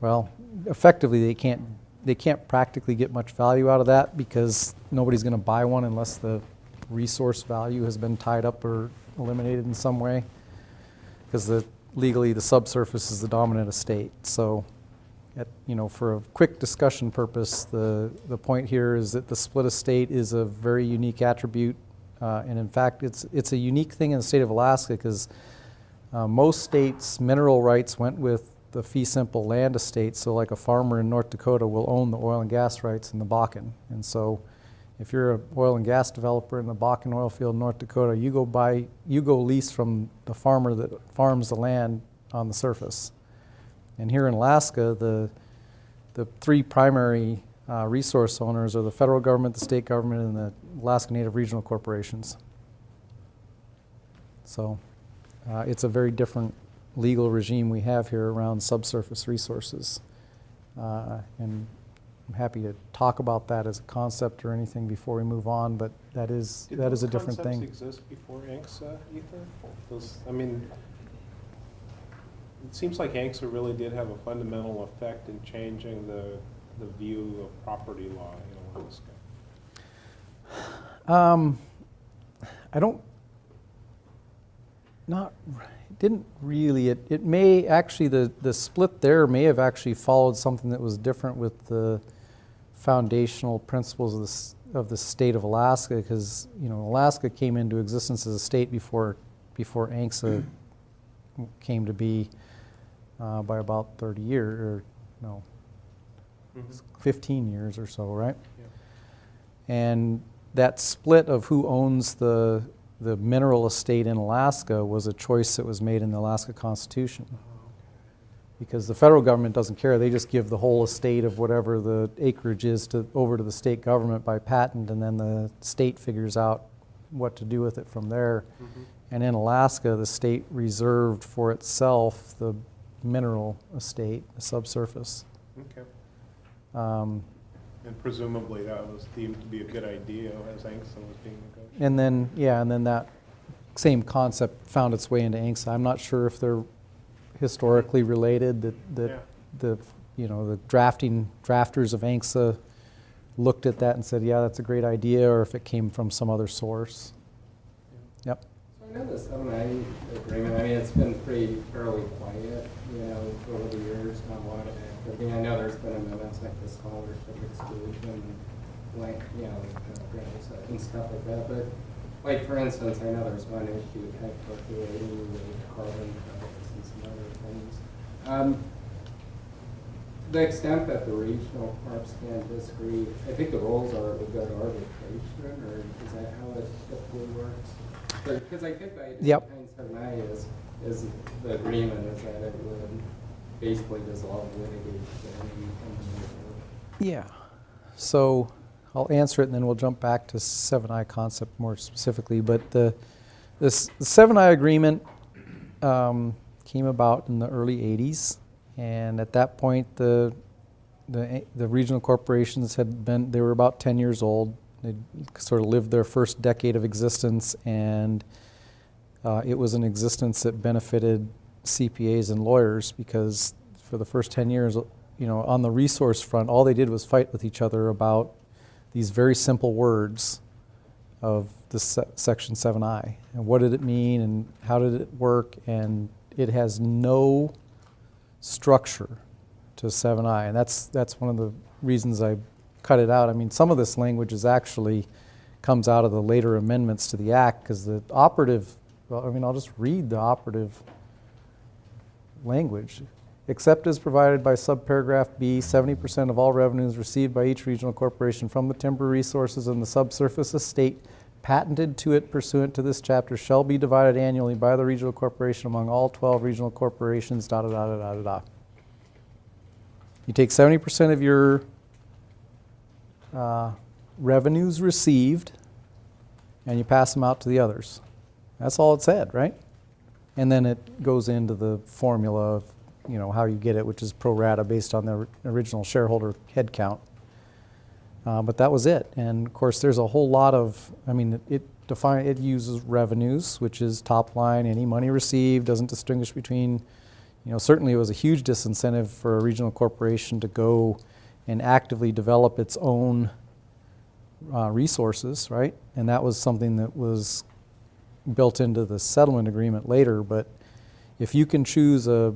well, effectively they can't practically get much value out of that because nobody's going to buy one unless the resource value has been tied up or eliminated in some way. Because legally the subsurface is the dominant estate. So, for a quick discussion purpose, the point here is that the split estate is a very unique attribute, and in fact, it's a unique thing in the state of Alaska because most states' mineral rights went with the fee simple land estate. So, like a farmer in North Dakota will own the oil and gas rights in the Bakken, and so if you're an oil and gas developer in the Bakken oil field in North Dakota, you go lease from the farmer that farms the land on the surface. And here in Alaska, the three primary resource owners are the federal government, the state government, and the Alaska Native Regional Corporations. So it's a very different legal regime we have here around subsurface resources. And I'm happy to talk about that as a concept or anything before we move on, but that is a different thing. Did those concepts exist before ANCSA, Ethan? It seems like ANCSA really did have a fundamental effect in changing the view of property law in Alaska. It didn't really. It may actually, the split there may have actually followed something that was different with the foundational principles of the state of Alaska, because Alaska came into existence as a state before ANCSA came to be by about 30 years, or no, 15 years or so, right? Yeah. And that split of who owns the mineral estate in Alaska was a choice that was made in the Alaska Constitution. Because the federal government doesn't care. They just give the whole estate of whatever the acreage is over to the state government by patent, and then the state figures out what to do with it from there. Mm-hmm. And in Alaska, the state reserved for itself the mineral estate, the subsurface. Okay. And presumably that was deemed to be a good idea as ANCSA was being negotiated. And then that same concept found its way into ANCSA. I'm not sure if they're historically related, that the drafters of ANCSA looked at that and said, yeah, that's a great idea, or if it came from some other source. Yeah. Yep. So I know the 7I agreement, it's been fairly quiet, over the years, not a lot of activity. I know there's been amendments like the scholarship exclusion, grants and stuff like that, but like for instance, I know there's one issue kind of percolating with carbon credits and some other things. The extent that the regional corps can disagree, I think the rules are to go to arbitration, or is that how it typically works? Because I think the idea behind 7I is the agreement is that it would basically dissolve litigation. Yeah. So I'll answer it and then we'll jump back to 7I concept more specifically. But the 7I agreement came about in the early 80s, and at that point the regional corporations they were about 10 years old. They sort of lived their first decade of existence, and it was an existence that benefited CPAs and lawyers, because for the first 10 years, on the resource front, all they did was fight with each other about these very simple words of the Section 7I. And what did it mean, and how did it work? And it has no structure to 7I. And that's one of the reasons I cut it out. Some of this language is actually comes out of the later amendments to the Act, because the operative, I'll just read the operative language. Except as provided by subparagraph B, 70% of all revenues received by each regional corporation from the timber resources in the subsurface estate patented to it pursuant to this chapter shall be divided annually by the regional corporation among all 12 regional corporations, da da da da da da. You take 70% of your revenues received and you pass them out to the others. That's all it said, right? And then it goes into the formula of how you get it, which is pro rata based on the original shareholder head count. But that was it. And of course, there's a whole lot of, define, it uses revenues, which is top line, any money received, doesn't distinguish between, certainly it was a huge disincentive for a regional corporation to go and actively develop its own resources, right? And that was something that was built into the settlement agreement later. But if you can choose a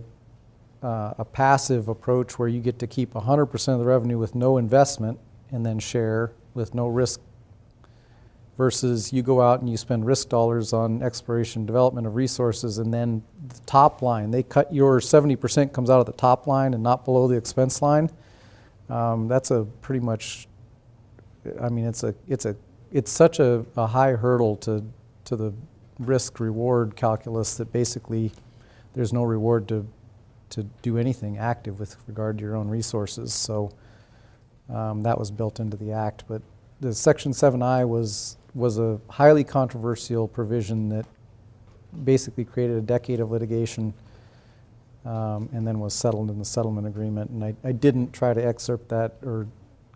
passive approach where you get to keep 100% of the revenue with no investment and then share with no risk, versus you go out and you spend risk dollars on exploration and development of resources, and then the top line, they cut your 70% comes out of the top line and not below the expense line. That's a pretty much, I mean, it's such a high hurdle to the risk reward calculus that basically there's no reward to do anything active with regard to your own resources. So that was built into the act. But the Section 7I was a highly controversial provision that basically created a decade of litigation, and then was settled in the settlement agreement. And I didn't try to excerpt that or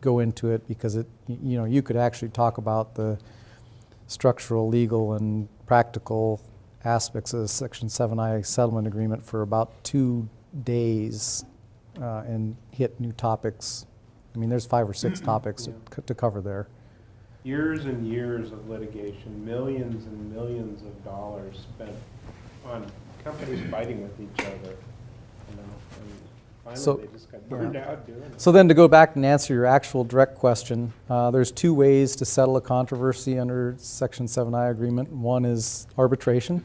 go into it because you could actually talk about the structural, legal, and practical aspects of the Section 7I settlement agreement for about 2 days and hit new topics. I mean, there's 5 or 6 topics to cover there. Years and years of litigation, millions and millions of dollars spent on companies fighting with each other, and finally So- they just got burned out doing it. So then to go back and answer your actual direct question, there's 2 ways to settle a controversy under Section 7I agreement. One is arbitration.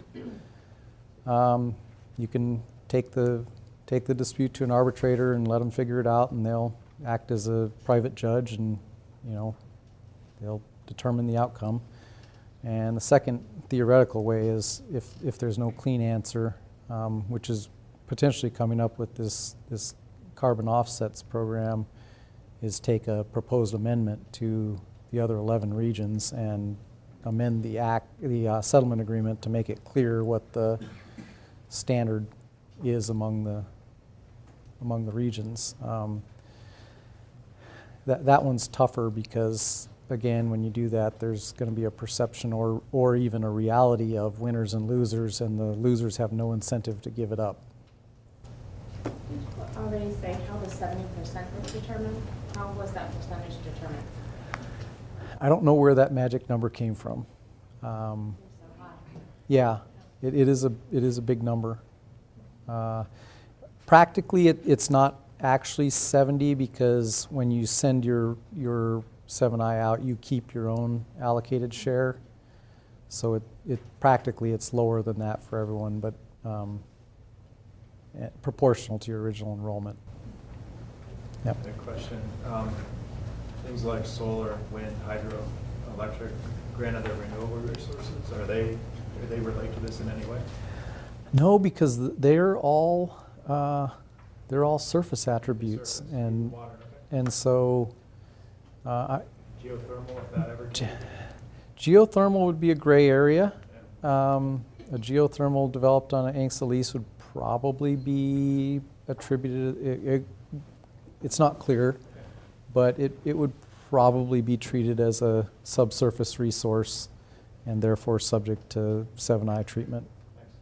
You can take the dispute to an arbitrator and let them figure it out, and they'll act as a private judge, and they'll determine the outcome. And the second theoretical way is if there's no clean answer, which is potentially coming up with this carbon offsets program, is take a proposed amendment to the other 11 regions and amend the settlement agreement to make it clear what the standard is among the regions. That one's tougher because, again, when you do that, there's going to be a perception or even a reality of winners and losers, and the losers have no incentive to give it up. Did you already say how the 70% was determined? How was that percentage determined? I don't know where that magic number came from. So high. Yeah, it is a big number. Practically, it's not actually 70 because when you send your 7I out, you keep your own allocated share. So it practically it's lower than that for everyone, but proportional to your original enrollment. Yep. Good question. Things like solar, wind, hydro, electric, granted they're renewable resources, are they relate to this in any way? No, because they're all surface attributes, Surface, and water, okay. and so Geothermal, if that ever. geothermal would be a gray area. A geothermal developed on an Angst lease would probably be attributed. It's not clear, but it would probably be treated as a subsurface resource, and therefore subject to 7I treatment.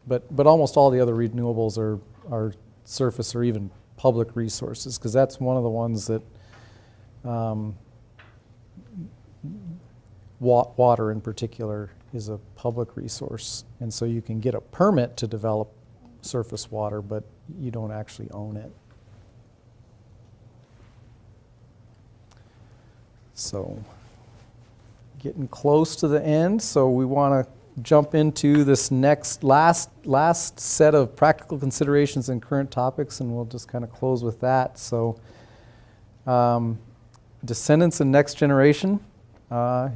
But almost all the other renewables are surface or even public resources, because that's one of the ones that water in particular is a public resource, and so you can get a permit to develop surface water, but you don't actually own it. So getting close to the end, so we want to jump into this last set of practical considerations and current topics, and we'll just kind of close with that. So descendants and next generation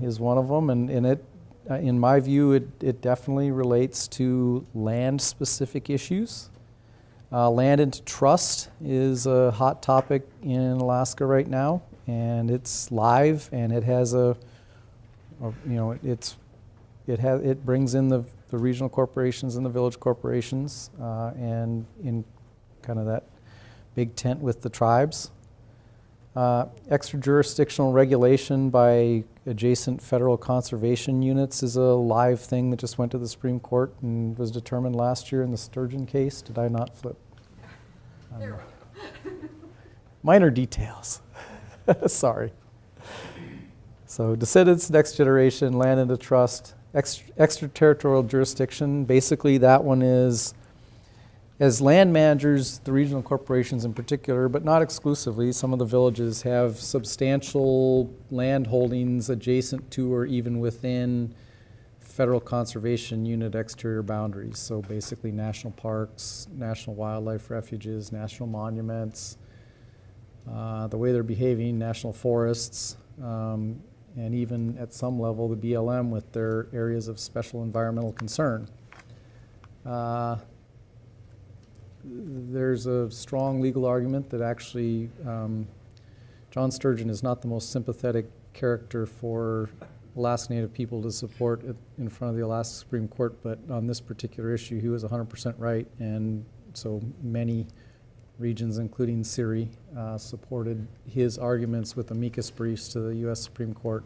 is one of them, and it, in my view, it definitely relates to land-specific issues. Land into trust is a hot topic in Alaska right now, and it's live, and it has it brings in the regional corporations and the village corporations, and in kind of that big tent with the tribes. Extra-jurisdictional regulation by adjacent federal conservation units is a live thing that just went to the Supreme Court and was determined last year in the Sturgeon case. Did I not flip? There we go. Minor details. Sorry. So descendants, next generation, land into trust, extraterritorial jurisdiction. Basically, that one is, as land managers, the regional corporations in particular, but not exclusively, some of the villages have substantial land holdings adjacent to or even within federal conservation unit exterior boundaries. So basically national parks, national wildlife refuges, national monuments, the way they're behaving, national forests, and even at some level the BLM with their areas of special environmental concern. There's a strong legal argument that actually John Sturgeon is not the most sympathetic character for Alaska Native people to support in front of the Alaska Supreme Court, but on this particular issue he was 100% right, and so many regions, including CIRI, supported his arguments with amicus briefs to the U.S. Supreme Court,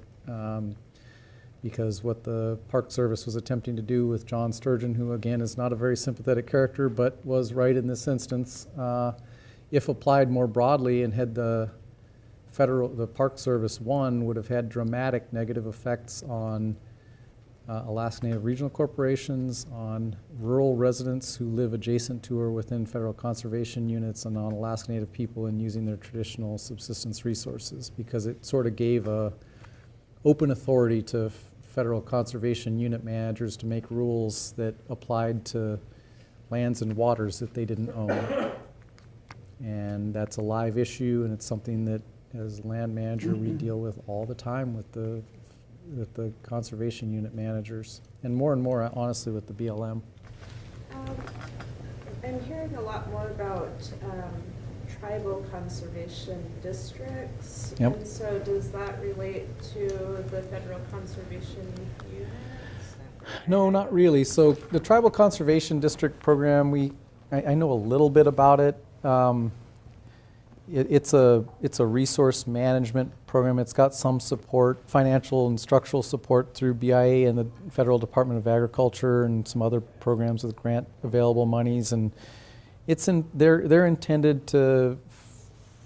because what the Park Service was attempting to do with John Sturgeon, who again is not a very sympathetic character, but was right in this instance, if applied more broadly and had the Park Service won, would have had dramatic negative effects on Alaska Native regional corporations, on rural residents who live adjacent to or within federal conservation units, and on Alaska Native people in using their traditional subsistence resources, because it sort of gave a open authority to federal conservation unit managers to make rules that applied to lands and waters that they didn't own. And that's a live issue, and it's something that as land manager we deal with all the time with the conservation unit managers, and more honestly with the BLM. I'm hearing a lot more about tribal conservation districts. Yep. And so does that relate to the federal conservation units? No, not really. So the Tribal Conservation District program, I know a little bit about it. It's a resource management program. It's got some support, financial and structural support through BIA and the Federal Department of Agriculture and some other programs with grant available monies, and they're intended to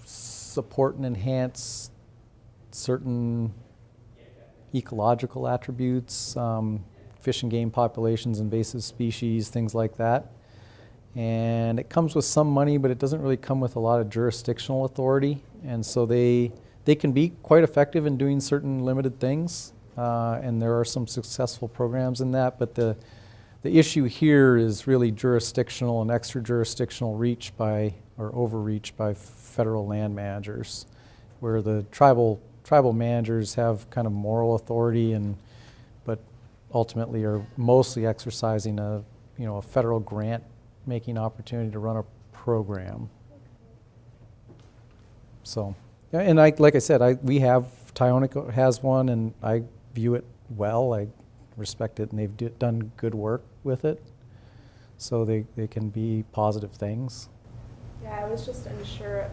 support and enhance certain ecological attributes, fish and game populations, invasive species, things like that. And it comes with some money, but it doesn't really come with a lot of jurisdictional authority. And so they can be quite effective in doing certain limited things, and there are some successful programs in that. But the issue here is really jurisdictional and extra-jurisdictional reach by, or overreach by federal land managers, where the tribal managers have kind of moral authority, but ultimately are mostly exercising a federal grant making opportunity to run a program. So, and like I said, Tyonek has one, and I view it well. I respect it, and they've done good work with it. So they can be positive things. Yeah, I was just unsure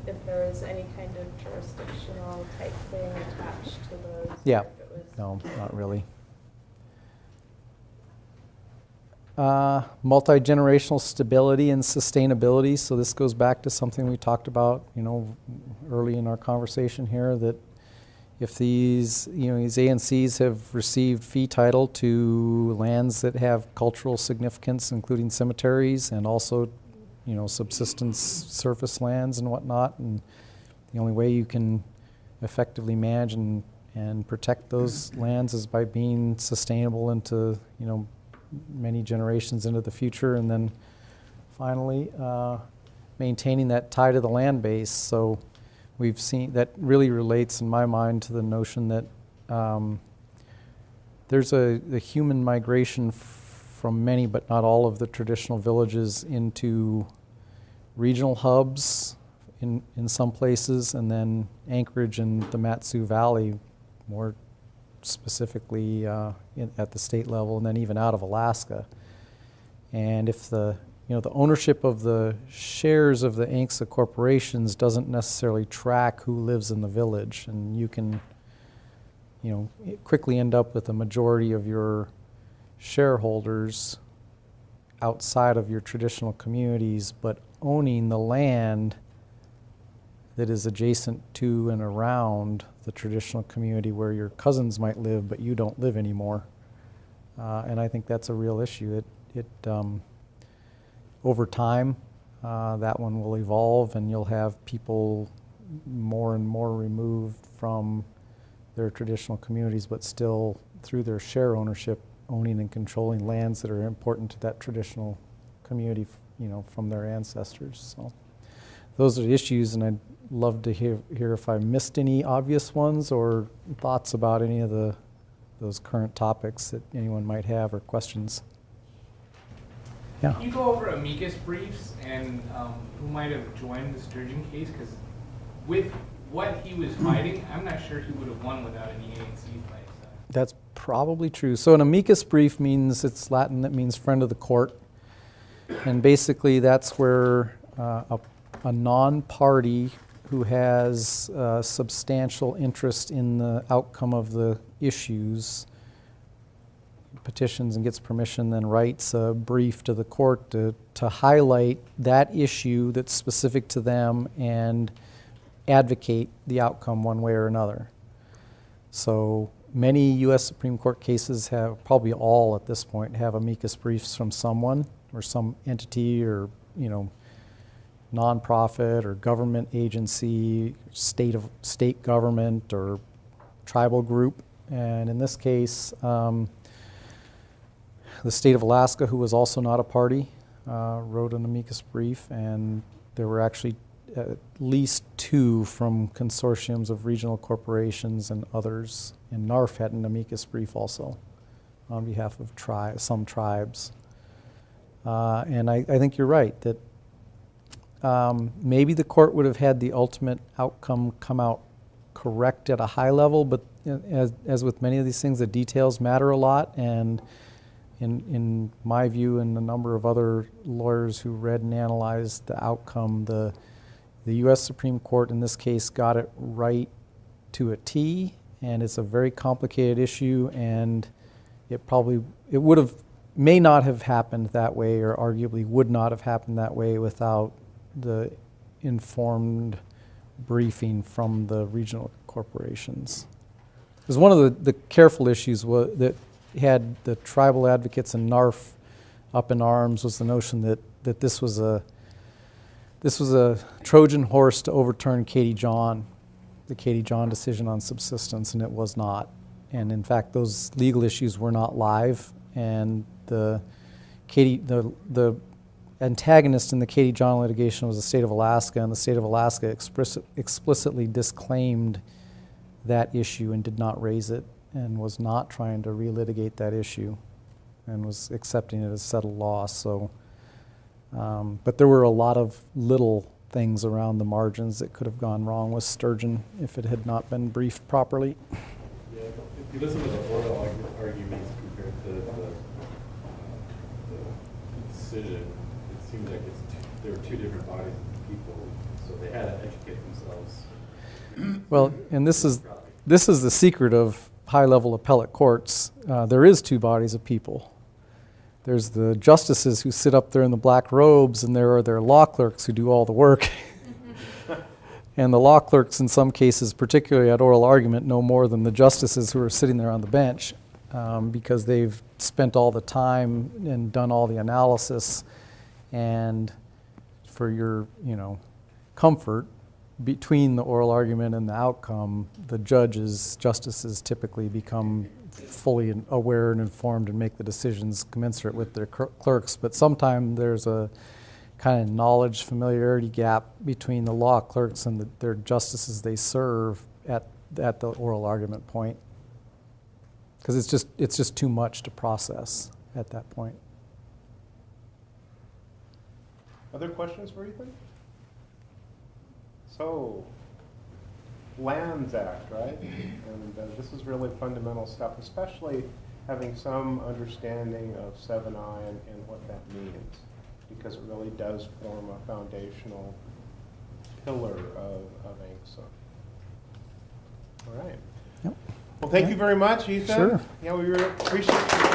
if there was any kind of jurisdictional type thing attached to those. Yeah, or if it was- no, not really. Multi-generational stability and sustainability. So this goes back to something we talked about, early in our conversation here, that if these ANCs have received fee title to lands that have cultural significance, including cemeteries and also, subsistence surface lands and whatnot, and the only way you can effectively manage and protect those lands is by being sustainable into, many generations into the future, and then finally maintaining that tie to the land base. So we've seen that really relates in my mind to the notion that there's a human migration from many but not all of the traditional villages into regional hubs in some places, and then Anchorage and the Matsu Valley more specifically at the state level, and then even out of Alaska. And if the the ownership of the shares of the ANCSA corporations doesn't necessarily track who lives in the village, and you can, quickly end up with a majority of your shareholders outside of your traditional communities, but owning the land that is adjacent to and around the traditional community where your cousins might live, but you don't live anymore. And I think that's a real issue. Over time, that one will evolve, and you'll have people more and more removed from their traditional communities, but still, through their share ownership, owning and controlling lands that are important to that traditional community, from their ancestors. So those are the issues, and I'd love to hear if I missed any obvious ones or thoughts about any of those current topics that anyone might have or questions. Yeah. Can you go over amicus briefs and who might have joined the Sturgeon case? Because with what he was fighting, I'm not sure he would have won without any ANC fight. So. That's probably true. So an amicus brief means, it's Latin, that means friend of the court. And basically that's where a non-party who has substantial interest in the outcome of the issues petitions and gets permission, then writes a brief to the court to highlight that issue that's specific to them and advocate the outcome one way or another. So many U.S. Supreme Court cases have, probably all at this point, have amicus briefs from someone or some entity or, nonprofit or government agency, state government or tribal group. And in this case, the state of Alaska, who was also not a party, wrote an amicus brief, and there were actually at least 2 from consortiums of regional corporations and others. And NARF had an amicus brief also on behalf of some tribes. And I think you're right that maybe the court would have had the ultimate outcome come out correct at a high level, but as with many of these things, the details matter a lot. And in my view and a number of other lawyers who read and analyzed the outcome, the U.S. Supreme Court in this case got it right to a T, and it's a very complicated issue, and may not have happened that way, or arguably would not have happened that way without the informed briefing from the regional corporations. Because one of the careful issues that had the tribal advocates and NARF up in arms was the notion that this was a Trojan horse to overturn the Katie John decision on subsistence, and it was not. And in fact, those legal issues were not live, and the antagonist in the Katie John litigation was the state of Alaska, and the state of Alaska explicitly disclaimed that issue and did not raise it, and was not trying to relitigate that issue, and was accepting it as settled law. So, but there were a lot of little things around the margins that could have gone wrong with Sturgeon if it had not been briefed properly. Yeah, if you listen to the oral arguments compared to the decision, it seems like there were 2 different bodies of people, so they had to educate themselves. Well, and this is the secret of high-level appellate courts. There is 2 bodies of people. There's the justices who sit up there in the black robes, and there are their law clerks who do all the work. And the law clerks, in some cases, particularly at oral argument, know more than the justices who are sitting there on the bench, because they've spent all the time and done all the analysis. And for your, comfort, between the oral argument and the outcome, the justices typically become fully aware and informed and make the decisions commensurate with their clerks. But sometimes there's a kind of knowledge familiarity gap between the law clerks and their justices they serve at the oral argument point, because it's just too much to process at that point. Other questions for Ethan? So, Lands Act, right? And this is really fundamental stuff, especially having some understanding of 7I and what that means. because it really does form a foundational pillar of ANCSA. All right. Yep. Well, thank you very much, Ethan. Sure. Yeah, we really appreciate your